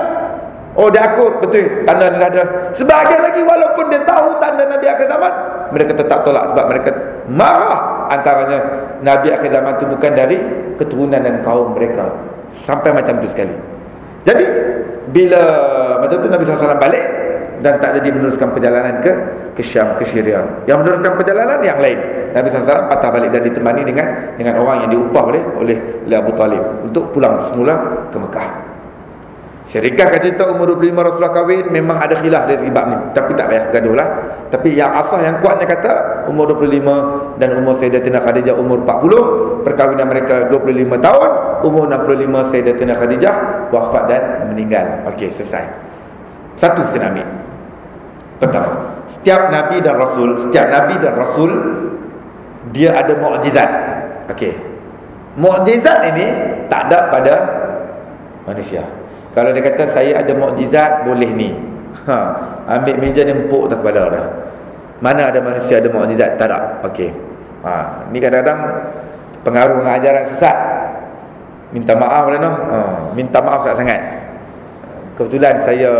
[SPEAKER 1] Oh, dia akut betul tanda ni ada. Sebahagian lagi walaupun dia tahu tanda Nabi akhir zaman, mereka tetap tolak sebab mereka marah. Antaranya Nabi akhir zaman tu bukan dari keturunan dan kaum mereka. Sampai macam tu sekali. Jadi bila macam tu Nabi SAW balik dan tak jadi meneruskan perjalanan ke Syam, ke Syria. Yang meneruskan perjalanan yang lain. Nabi SAW patah balik dan ditemani dengan orang yang diupah oleh Abu Talib untuk pulang semula ke Mekah. Syarikah kata cerita umur 25 Rasulullah kahwin, memang ada khilaf dari segi bab ni, tapi tak payah gaduh lah. Tapi yang asal yang kuatnya kata umur 25 dan umur Sayyidatina Khadijah umur 40, perkahwinan mereka 25 tahun, umur 65 Sayyidatina Khadijah wafat dan meninggal. Okey, selesai. Satu kita ambil. Pertama, setiap Nabi dan Rasul dia ada mukjizat. Okey. Mukjizat ini tak ada pada manusia. Kalau dia kata saya ada mukjizat, boleh ni. Ambil meja ni empuk tak kepala dah. Mana ada manusia ada mukjizat? Tak ada. Okey. Ni kadang-kadang pengaruh dengan ajaran sesat. Minta maaf lah noh. Minta maaf sangat-sangat. Kebetulan saya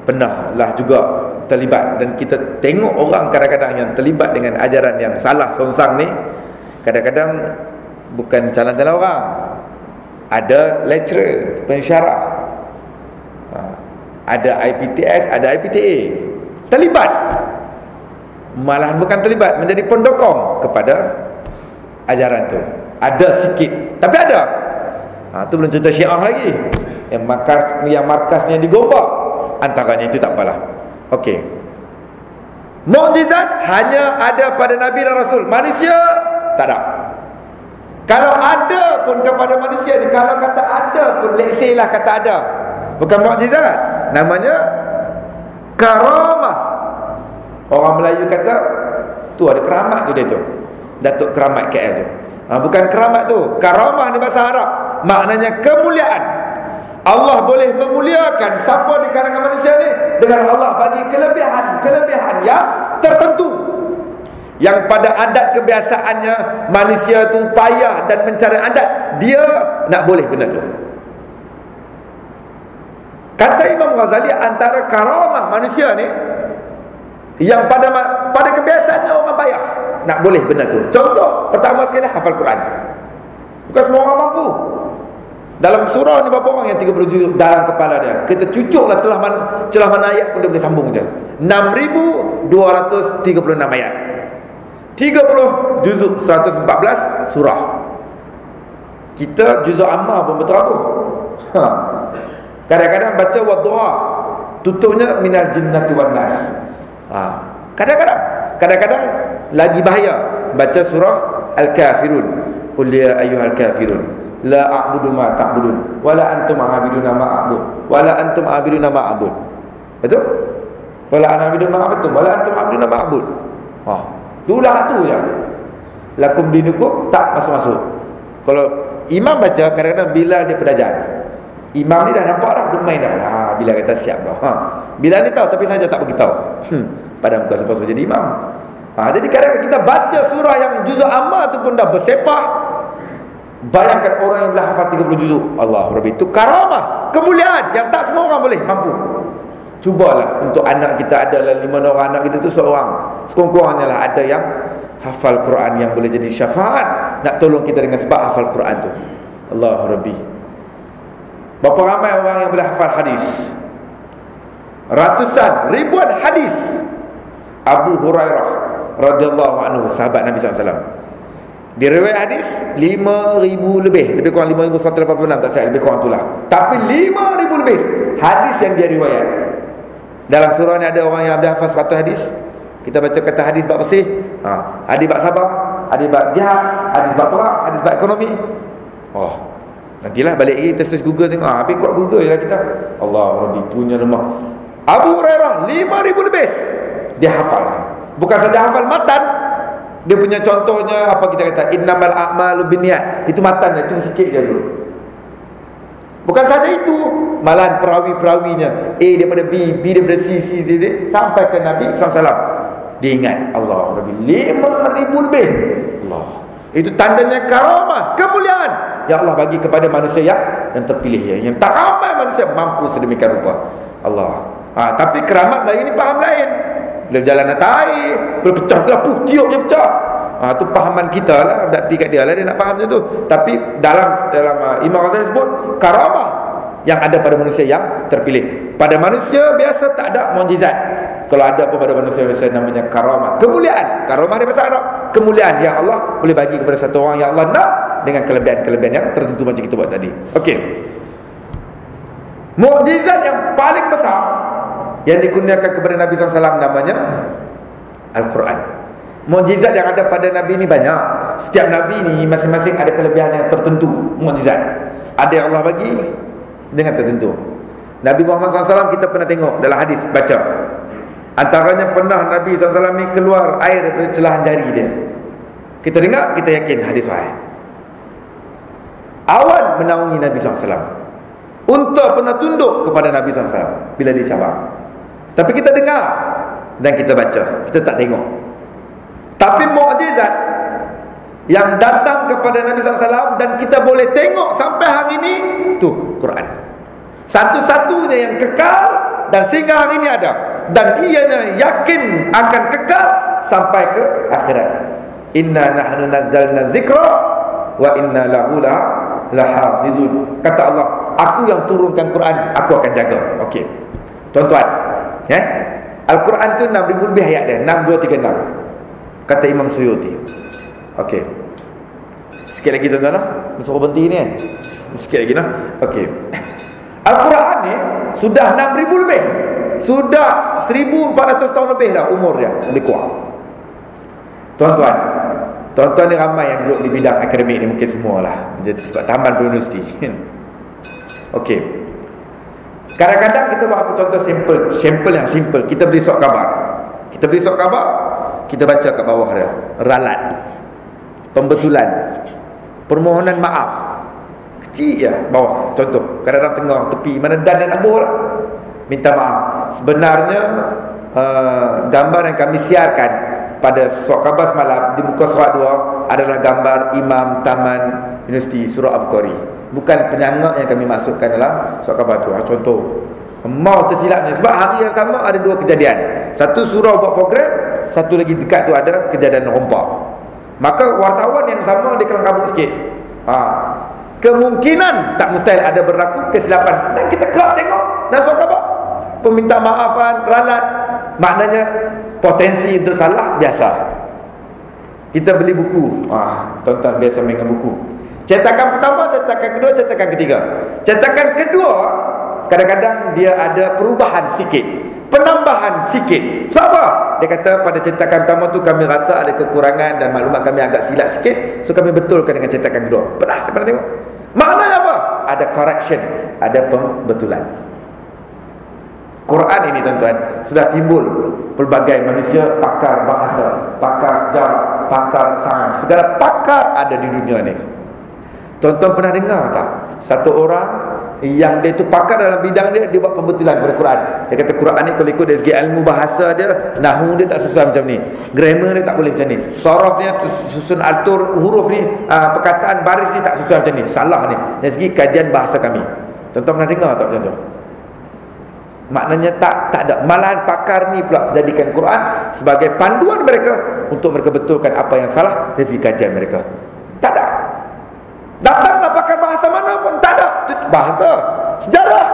[SPEAKER 1] pernah lah juga terlibat, dan kita tengok orang kadang-kadang yang terlibat dengan ajaran yang salah songsang ni, kadang-kadang bukan calon-calon orang, ada lecturer, pensyarah, ada IPTS, ada IPTA, terlibat, malahan bukan terlibat, menjadi pendokong kepada ajaran tu. Ada sikit, tapi ada. Tu belum cerita Syiah lagi, yang markasnya digombak. Antaranya itu tak apalah. Okey. Mukjizat hanya ada pada Nabi dan Rasul. Manusia tak ada. Kalau ada pun kepada manusia ni, kalau kata ada pun, let's say lah kata ada, bukan mukjizat, namanya karamah. Orang Melayu kata tu ada keramat tu, dia tu Datuk Keramat KL tu. Bukan keramat tu, karamah ni bahasa Arab, maknanya kemuliaan. Allah boleh memuliakan siapa di kalangan manusia ni dengan Allah bagi kelebihan yang tertentu, yang pada adat kebiasaannya manusia tu payah dan mencari adat, dia nak boleh benda tu. Kata Imam Ghazali, antara karamah manusia ni yang pada kebiasaannya orang payah nak boleh benda tu. Contoh pertama sekali, hafal Quran. Bukan semua orang mampu. Dalam surah ni berapa orang yang 30 juzuk dalam kepala dia? Kita cucuklah celah mana ayat pun dia boleh sambung je. 6,236 ayat. 30 juzuk 114 surah. Kita juzuk amma pun betul apa? Kadang-kadang baca wadduha, tutupnya minal jinnati wan nas. Kadang-kadang lagi bahaya baca surah Al-Kafirun. Qul ya ayyuhal kafirun la a'budu ma ta'budun wala antum a'buduna ma a'bud wala antum a'buduna ma a'bud. Betul? Wala ana a'budu ma a'budtum wala antum a'buduna ma a'bud. Itulah tu je. Lakum dinukum tak masuk-masuk. Kalau imam baca, kadang-kadang bila dia pedajan, imam ni dah nampak dah bermain dah. Bila kata siap dah. Bila ni tahu tapi saja tak beritahu. Pada muka sebab jadi imam. Jadi kadang-kadang kita baca surah yang juzuk amma tu pun dah bersepah. Bayangkan orang yang boleh hafal 30 juzuk. Allah Rabbi, itu karamah, kemuliaan yang tak semua orang boleh mampu. Cubalah untuk anak kita, adalah 5 orang anak kita tu seorang, sekurang-kurangnya lah ada yang hafal Quran, yang boleh jadi syafaat nak tolong kita dengan sebab hafal Quran tu. Allah Rabbi. Berapa ramai orang yang boleh hafal hadis? Ratusan, ribuan hadis. Abu Hurairah radhiyallahu anhu, sahabat Nabi SAW, dia riwayat hadis 5,000 lebih kurang 5,186, tak saya lebih kurang itulah. Tapi 5,000 lebih hadis yang dia riwayat. Dalam surah ni ada orang yang ada hafal 100 hadis. Kita baca kata hadis bab bersih, hadis bab sabar, hadis bab jihad, hadis bab perang, hadis bab ekonomi. Nantilah balik lagi kita search Google tengok. Habis kuat Google je lah kita. Allah Rabbi punya lemah. Abu Hurairah 5,000 lebih dia hafal. Bukan saja hafal matan, dia punya contohnya apa kita kata, innamal a'malu binniyat. Itu matan, itu sikit je dulu. Bukan saja itu, malahan perawi-perawinya A daripada B, B daripada C, C daripada sampai ke Nabi SAW. Dia ingat Allah Rabbi 5,000 lebih. Allah, itu tandanya karamah, kemuliaan yang Allah bagi kepada manusia yang terpilih, yang tak ramai manusia mampu sedemikian rupa. Allah. Tapi keramat lain ni faham lain. Bila jalan atas air, bila pecah gelapuh, tiupnya pecah. Itu pahaman kita lah. Tak pergi kat dia lah, dia nak faham macam tu. Tapi dalam Imam Ghazali sebut karamah yang ada pada manusia yang terpilih. Pada manusia biasa tak ada mukjizat. Kalau ada pun pada manusia biasa namanya karamah, kemuliaan. Karamah dia bahasa Arab, kemuliaan yang Allah boleh bagi kepada satu orang yang Allah nak dengan kelebihan-kelebihan yang tertentu macam kita buat tadi. Okey. Mukjizat yang paling besar yang dikurniakan kepada Nabi SAW namanya Al-Quran. Mukjizat yang ada pada Nabi ni banyak. Setiap Nabi ni masing-masing ada kelebihan yang tertentu. Mukjizat ada yang Allah bagi dengan tertentu. Nabi Muhammad SAW kita pernah tengok dalam hadis baca, antaranya pernah Nabi SAW ni keluar air daripada celahan jari dia. Kita dengar, kita yakin hadis sahih. Awan menaungi Nabi SAW. Unta pernah tunduk kepada Nabi SAW bila dicabar. Tapi kita dengar dan kita baca, kita tak tengok. Tapi mukjizat yang datang kepada Nabi SAW dan kita boleh tengok sampai hari ini, tu Quran. Satu-satunya yang kekal dan sehingga hari ini ada, dan ianya yakin akan kekal sampai ke akhirat. Inna nahnu nazzalna dzikra wa inna lahu lahafizun. Kata Allah, aku yang turunkan Quran, aku akan jaga. Okey. Tuan-tuan, Al-Quran tu 6,000 lebih ayat dia, 6236. Kata Imam Suyuti. Okey. Sikit lagi tuan-tuan lah. Suruh berhenti ni Sikit lagi nah. Okey. Al-Quran ni sudah 6,000 lebih. Sudah 1,400 tahun lebih dah umur dia, lebih kurang. Tuan-tuan ni ramai yang duduk di bidang akademik ni, mungkin semualah sebab taman universiti. Okey. Kadang-kadang kita buat apa contoh sampel yang simple. Kita beli surat khabar. Kita baca kat bawah dia, ralat, pembetulan, permohonan maaf. Kecil je bawah. Contoh, kadang-kadang tengah tepi mana dan dia nak boh lah, minta maaf. Sebenarnya gambar yang kami siarkan pada surat khabar semalam di muka surat 2 adalah gambar Imam Taman Universiti Surah Al-Bukhari, bukan penyangga yang kami masukkan dalam surat khabar tu. Contoh, mau tersilapnya sebab hari yang sama ada dua kejadian. Satu surau buat program, satu lagi dekat tu ada kejadian rompak. Maka wartawan yang sama dia kelang kabut sikit. Kemungkinan tak mustahil ada berlaku kesilapan, dan kita kerap tengok dan surat khabar peminta maafan ralat, maknanya potensi untuk salah biasa. Kita beli buku, tuan-tuan biasa main dengan buku. Cetakan pertama, cetakan kedua, cetakan ketiga. Cetakan kedua kadang-kadang dia ada perubahan sikit, penambahan sikit. Sebab apa? Dia kata pada cetakan pertama tu kami rasa ada kekurangan dan maklumat kami agak silap sikit, so kami betulkan dengan cetakan kedua. Pernah saya pernah tengok. Maknanya apa? Ada correction, ada pembetulan. Quran ini tuan-tuan sudah timbul pelbagai manusia, pakar bahasa, pakar sejarah, pakar sains, segala pakar ada di dunia ni. Tuan-tuan pernah dengar tak satu orang yang dia tu pakar dalam bidang dia buat pembetulan pada Quran. Dia kata Quran ni kalau ikut dari segi ilmu bahasa dia, nahwu dia tak sesuai macam ni, grammar dia tak boleh macam ni, saraf dia susun atur huruf ni, perkataan baris ni tak sesuai macam ni, salah ni dari segi kajian bahasa kami. Tuan-tuan pernah dengar tak macam tu? Maknanya tak ada. Malahan pakar ni pula jadikan Quran sebagai panduan mereka untuk mereka betulkan apa yang salah dari kajian mereka. Tak ada. Datanglah pakar bahasa mana pun tak ada. Bahasa, sejarah,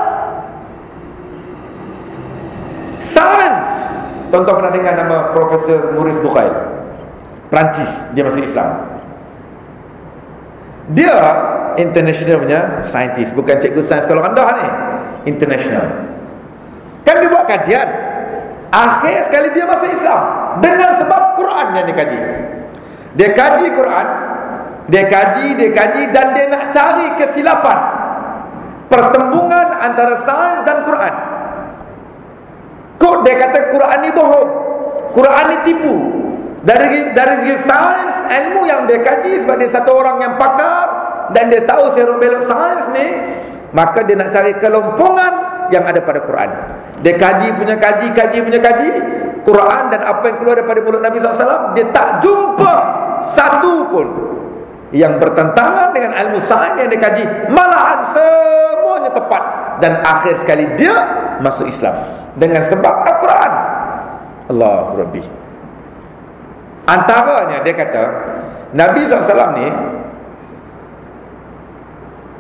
[SPEAKER 1] sains. Tuan-tuan pernah dengar nama Profesor Maurice Bucaille, Perancis, dia masuk Islam. Dia international punya saintis, bukan cikgu sains kalau rendah ni, international. Kan dia buat kajian, akhir sekali dia masuk Islam dengan sebab Quran yang dia kaji. Dia kaji Quran, dia kaji dan dia nak cari kesilapan pertembungan antara sains dan Quran. Kok dia kata Quran ni bohong, Quran ni tipu. Dari segi sains, ilmu yang dia kaji, sebab dia satu orang yang pakar dan dia tahu serok belok sains ni, maka dia nak cari kelompongan yang ada pada Quran. Dia kaji punya kaji Quran dan apa yang keluar daripada mulut Nabi SAW, dia tak jumpa satu pun yang bertentangan dengan ilmu sains yang dia kaji. Malahan semuanya tepat, dan akhir sekali dia masuk Islam dengan sebab Al-Quran. Allahu Rabbi. Antaranya dia kata Nabi SAW ni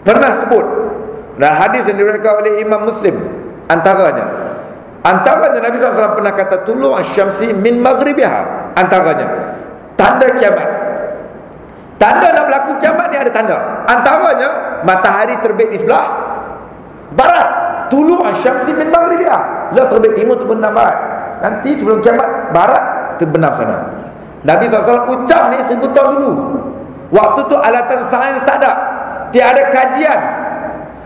[SPEAKER 1] pernah sebut dalam hadis yang diriwayatkan oleh Imam Muslim, antaranya Nabi SAW pernah kata tulu asy-syamsi min maghribiha. Antaranya tanda kiamat, tanda nak berlaku kiamat ni ada tanda. Antaranya matahari terbit di sebelah barat, tulu asy-syamsi min maghribiha. Lah terbit timur terbenam barat. Nanti sebelum kiamat barat terbenam sana. Nabi SAW ucap ni 1000 tahun dulu. Waktu tu alatan sains tak ada, tiada kajian.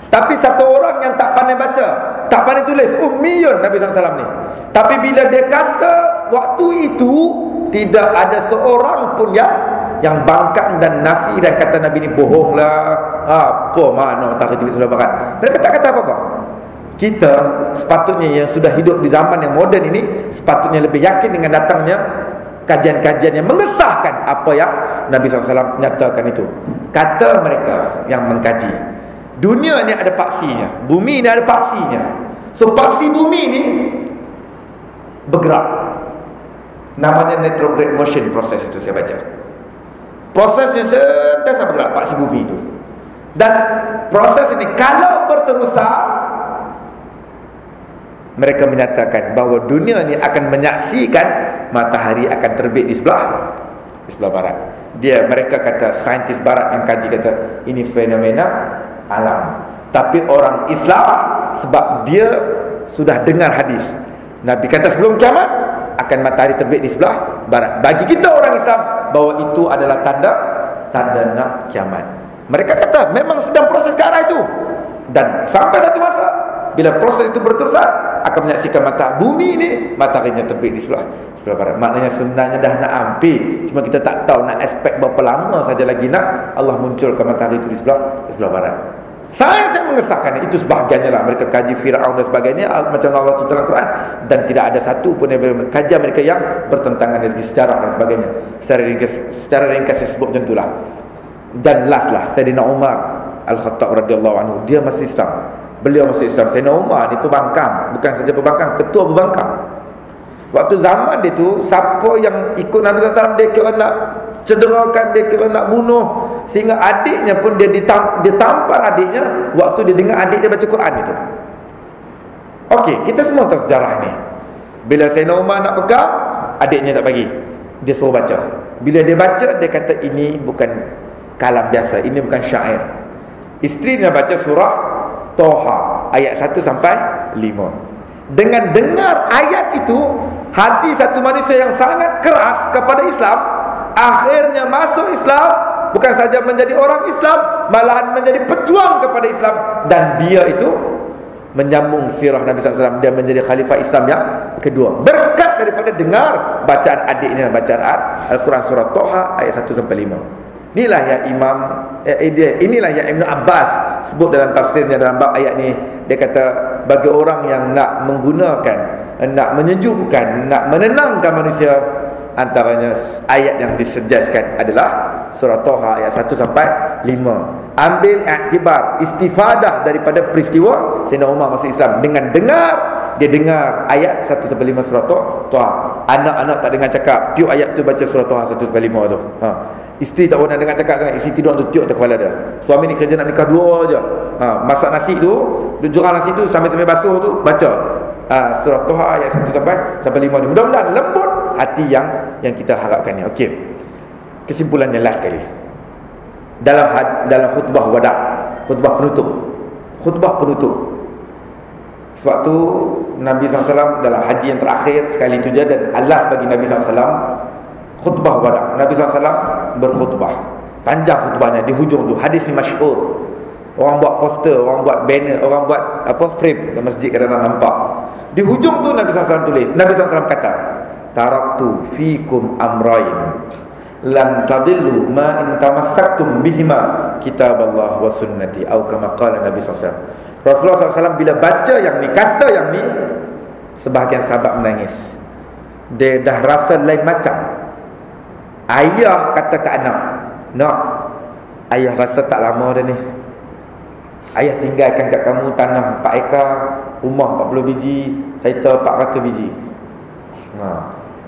[SPEAKER 1] Tapi satu orang yang tak pandai baca, tak pandai tulis, ummiyun Nabi SAW ni. Tapi bila dia kata waktu itu, tidak ada seorang pun yang bangkang dan nafi dan kata Nabi ni bohonglah. Apa mana matahari terbit sebelah barat. Mereka tak kata apa-apa. Kita sepatutnya yang sudah hidup di zaman yang moden ini, sepatutnya lebih yakin dengan datangnya kajian-kajian yang mengesahkan apa yang Nabi SAW nyatakan itu. Kata mereka yang mengkaji, dunia ni ada paksinya, bumi ni ada paksinya. So paksi bumi ni bergerak, namanya retrograde motion proses. Itu saya baca prosesnya sentiasa bergerak, paksi bumi itu. Dan proses ini kalau berterusan, mereka menyatakan bahawa dunia ni akan menyaksikan matahari akan terbit di sebelah barat. Mereka kata, saintis barat yang kaji kata ini fenomena alam. Tapi orang Islam, sebab dia sudah dengar hadis Nabi kata sebelum kiamat akan matahari terbit di sebelah barat, bagi kita orang Islam bahawa itu adalah tanda nak kiamat. Mereka kata memang sedang proses ke arah itu, dan sampai satu masa bila proses itu berterusan akan menyaksikan bumi ini mataharinya terbit di sebelah barat. Maknanya sebenarnya dah nak hampir, cuma kita tak tahu nak expect berapa lama saja lagi nak Allah munculkan matahari itu di sebelah barat. Sains yang mengesahkan itu sebahagiannya lah. Mereka kaji Fir'aun dan sebagainya, macam Allah cerita dalam Quran, dan tidak ada satu pun kajian mereka yang bertentangan dari sejarah dan sebagainya. Secara ringkas saya sebut macam itulah. Dan last lah, Sayyidina Umar Al-Khattab radhiyallahu anhu, dia masih Islam. Beliau masih Islam. Sayyidina Umar ni pembangkang, bukan saja pembangkang, ketua pembangkang. Waktu zaman dia tu, siapa yang ikut Nabi SAW, dia kira nak cederakan, dia kira nak bunuh. Sehingga adiknya pun dia tampar adiknya waktu dia dengar adik dia baca Quran itu. Okey, kita semua tahu sejarah ini. Bila Sayyidina Umar nak pegang, adiknya tak bagi, dia suruh baca. Bila dia baca, dia kata ini bukan kalam biasa, ini bukan syair. Isteri dia baca surah Toha ayat 1 sampai 5. Dengan dengar ayat itu, hati satu manusia yang sangat keras kepada Islam akhirnya masuk Islam. Bukan saja menjadi orang Islam, malahan menjadi pejuang kepada Islam. Dan dia itu menyambung sirah Nabi SAW. Dia menjadi khalifah Islam yang kedua, berkat daripada dengar bacaan adiknya, bacaan Al-Quran surah Toha ayat 1 sampai 5. Inilah yang Ibn Abbas sebut dalam tafsirnya dalam bab ayat ni. Dia kata bagi orang yang nak menggunakan, nak menyejukkan, nak menenangkan manusia, antaranya ayat yang disejaskan adalah surah Toha ayat 1 sampai 5. Ambil iktibar, istifadah daripada peristiwa Sayyidina Umar masuk Islam dengan dia dengar ayat 1 sampai 5 surah Toha. Anak-anak tak dengar cakap, tiup ayat tu baca surah Toha 1 sampai 5 tu. Isteri tak pernah dengar cakap, isteri tidur tu tiup atas kepala dia. Suami ni kerja nak nikah 2 je. Masak nasi tu, jurang nasi tu sampai basuh tu baca surah Toha ayat 1 sampai 5 ni. Mudah-mudahan lembut hati yang kita harapkan ni. Okey. Kesimpulannya last sekali. Dalam khutbah wada, khutbah penutup. Sewaktu Nabi SAW dalam haji yang terakhir sekali itu je, dan alas bagi Nabi SAW khutbah wada. Nabi SAW berkhutbah, panjang khutbahnya. Di hujung tu hadis ni masyhur. Orang buat poster, orang buat banner, orang buat frame dalam masjid kadang-kadang nampak. Di hujung tu Nabi SAW tulis, Nabi SAW kata, taraktu fikum amrain lan tadillu ma in tamassaktum bihima kitab Allah wa sunnati atau kama qala Nabi SAW. Rasulullah SAW bila baca yang ni, kata yang ni, sebahagian sahabat menangis. Dia dah rasa lain macam. Ayah kata ke anak, nak, ayah rasa tak lama dah ni. Ayah tinggalkan kat kamu tanah 4 ekar, rumah 40 biji, kereta 400 biji.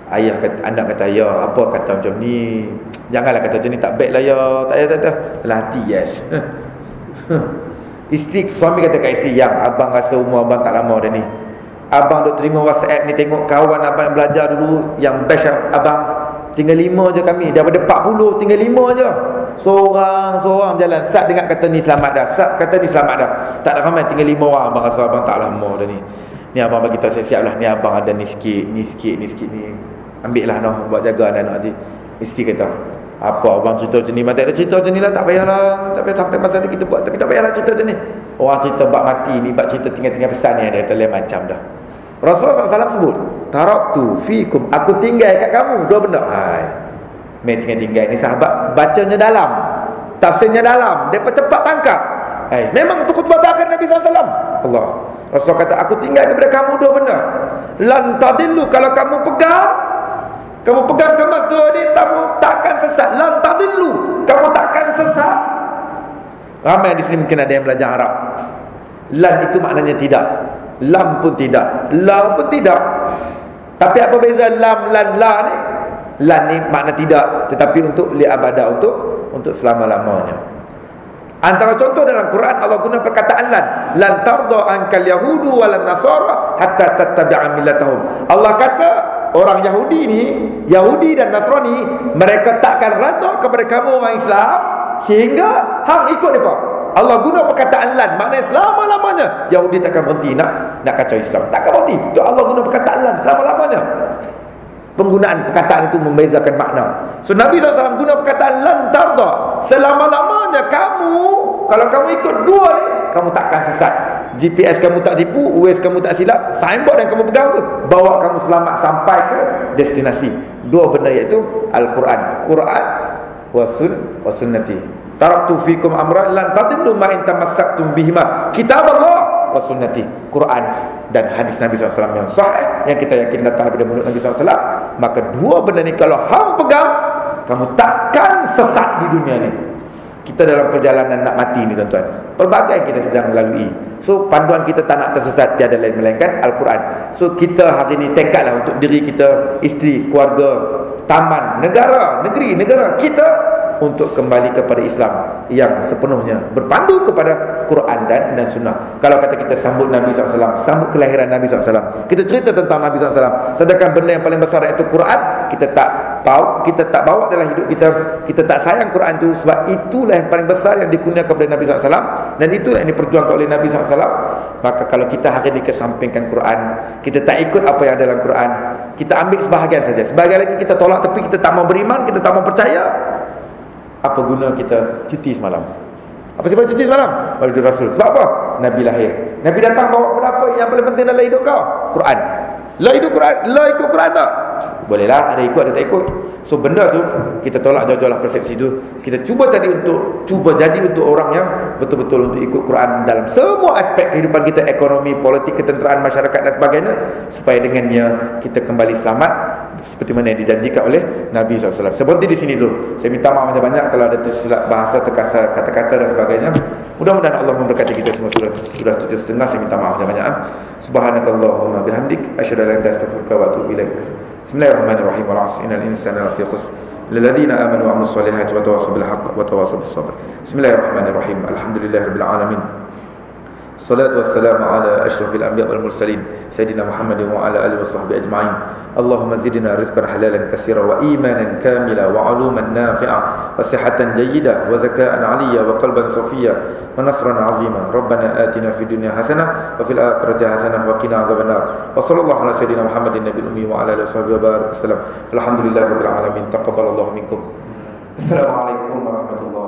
[SPEAKER 1] Ayah kata, anak kata, ya apa kata macam ni, janganlah kata macam ni, tak baik lah ya. Tak payah, tak. Dalam hati, yes. Suami kata kat isteri, yang abang rasa umur abang tak lama dah ni. Abang duk terima WhatsApp ni, tengok kawan abang yang belajar dulu, yang best abang, tinggal 5 je kami. Daripada 40 tinggal 5 je. Seorang berjalan. Sat dengar kata ni selamat dah, Sat kata ni selamat dah. Tak ada ramai, tinggal 5 orang. Abang rasa abang tak lama dah ni. Ni abang bagi tahu, siap-siap lah, ni abang ada ni sikit, ni sikit, ni sikit ni. Ambil lah noh, buat jaga anak-anak nanti. Isteri kata, apa abang cerita macam ni? Mati ada cerita macam ni lah, tak payahlah. Tak payah sampai masa ni kita buat. Tapi tak payahlah cerita macam ni. Orang cerita bak mati ni, bak cerita tinggal-tinggal pesan ni, dia kata lain macam dah. Rasulullah SAW sebut, taraktu fikum, aku tinggal kat kamu 2 benda. Hai, main tinggal-tinggal ni sahabat bacanya dalam, tafsirnya dalam, dia cepat tangkap. Hai, memang itu khutbah terakhir Nabi SAW. Allah, Rasulullah kata, aku tinggal kepada kamu 2 benda. Lan tadillu, kalau kamu pegang kemas 2 ni, kamu takkan sesat. Lan tadillu, kamu takkan sesat. Ramai di sini mungkin ada yang belajar Arab. Lan itu maknanya tidak, lam pun tidak, la pun tidak. Tapi apa beza lam, lan, la ni? Lan ni makna tidak, tetapi untuk li abada, untuk selama-lamanya. Antara contoh dalam Quran, Allah guna perkataan lan tarda ankal yahudu walan nasara hatta tattabi'a millatahum. Allah kata orang Yahudi dan Nasrani, mereka takkan redha kepada kamu orang Islam sehingga hang ikut mereka. Allah guna perkataan lan, maknanya selama-lamanya. Yahudi takkan berhenti nak kacau Islam, takkan berhenti. Tu Allah guna perkataan lan, selama-lamanya. Penggunaan perkataan itu membezakan makna. So Nabi SAW guna perkataan lan tarda, selama-lamanya kamu, kalau kamu ikut 2 ni, kamu takkan sesat. GPS kamu tak tipu, Waze kamu tak silap, signboard yang kamu pegang tu bawa kamu selamat sampai ke destinasi. 2 benda iaitu Al-Quran, Quran wa sunnati. Taraktu fikum amran lan tadillu ma in tamassaktum bihima, kitab Allah wa sunnati, Quran dan hadis Nabi SAW yang sahih, yang kita yakin datang daripada mulut Nabi SAW. Maka 2 benda ni kalau hang pegang, kamu takkan sesat di dunia ni. Kita dalam perjalanan nak mati ni tuan-tuan, pelbagai kita sedang melalui. So panduan kita tak nak tersesat, tiada lain melainkan Al-Quran. So kita hari ni tekadlah untuk diri kita, isteri, keluarga, taman, negara kita, untuk kembali kepada Islam yang sepenuhnya berpandu kepada Quran dan Sunnah. Kalau kata kita sambut Nabi SAW, sambut kelahiran Nabi SAW, kita cerita tentang Nabi SAW, sedangkan benda yang paling besar iaitu Quran, kita tak bawa dalam hidup kita, kita tak sayang Quran itu, sebab itulah yang paling besar yang dikurniakan kepada Nabi SAW, dan itulah yang diperjuangkan oleh Nabi SAW. Maka kalau kita hari ini kesampingkan Quran, kita tak ikut apa yang ada dalam Quran, kita ambil sebahagian saja, sebahagian lagi kita tolak tepi, kita tak mau beriman, kita tak mau percaya, apa guna kita cuti semalam? Apa sebab cuti semalam? Maulid Rasul. Sebab apa? Nabi lahir, Nabi datang bawa apa yang paling penting dalam hidup kau? Quran. La ikut Quran tak? Bolehlah, ada ikut, ada tak ikut. So benda tu kita tolak jauh-jauh lah, persepsi tu. Kita cuba jadi untuk orang yang betul-betul untuk ikut Quran dalam semua aspek kehidupan kita, ekonomi, politik, ketenteraan masyarakat dan sebagainya, supaya dengannya kita kembali selamat seperti mana yang dijanjikan oleh Nabi SAW. Seperti di sini dulu. Saya minta maaf banyak-banyak kalau ada tersilap bahasa, terkasar kata-kata dan sebagainya. Mudah-mudahan Allah memberkati kita semua. Sudah 7:30, saya minta maaf banyak-banyak. Subhanakallahumma bihamdik, asyhadu an la ilaha illa anta, astaghfiruka wa atubu ilaik. Bismillahirrahmanirrahim. Wal 'asri innal insana lafi khusr illa alladziina aamanu wa 'amilus solihati wa tawassaw bil haqqi wa tawassaw bis sabr. Bismillahirrahmanirrahim. Alhamdulillahirabbil alamin. Salatu wassalamu ala asyrafil anbiya wal mursalin sayyidina Muhammadin wa ala alihi washabbihi ajma'in. Allahumma zidna rizqan halalan katsira wa imanan kamila wa 'uluman nafi'a wa sihhatan jayyida wa zakatan 'aliyya wa qalban safiyya wa nasran 'azima. Rabbana atina fid dunya hasanah wa fil akhirati hasanah wa qina adzabannar. Wa sallallahu ala sayyidina Muhammadin nabiyil ummi wa ala alihi washabbihi wa barik wasallam. Alhamdulillahirabbil alamin. Taqabbalallahu minkum. Assalamualaikum warahmatullahi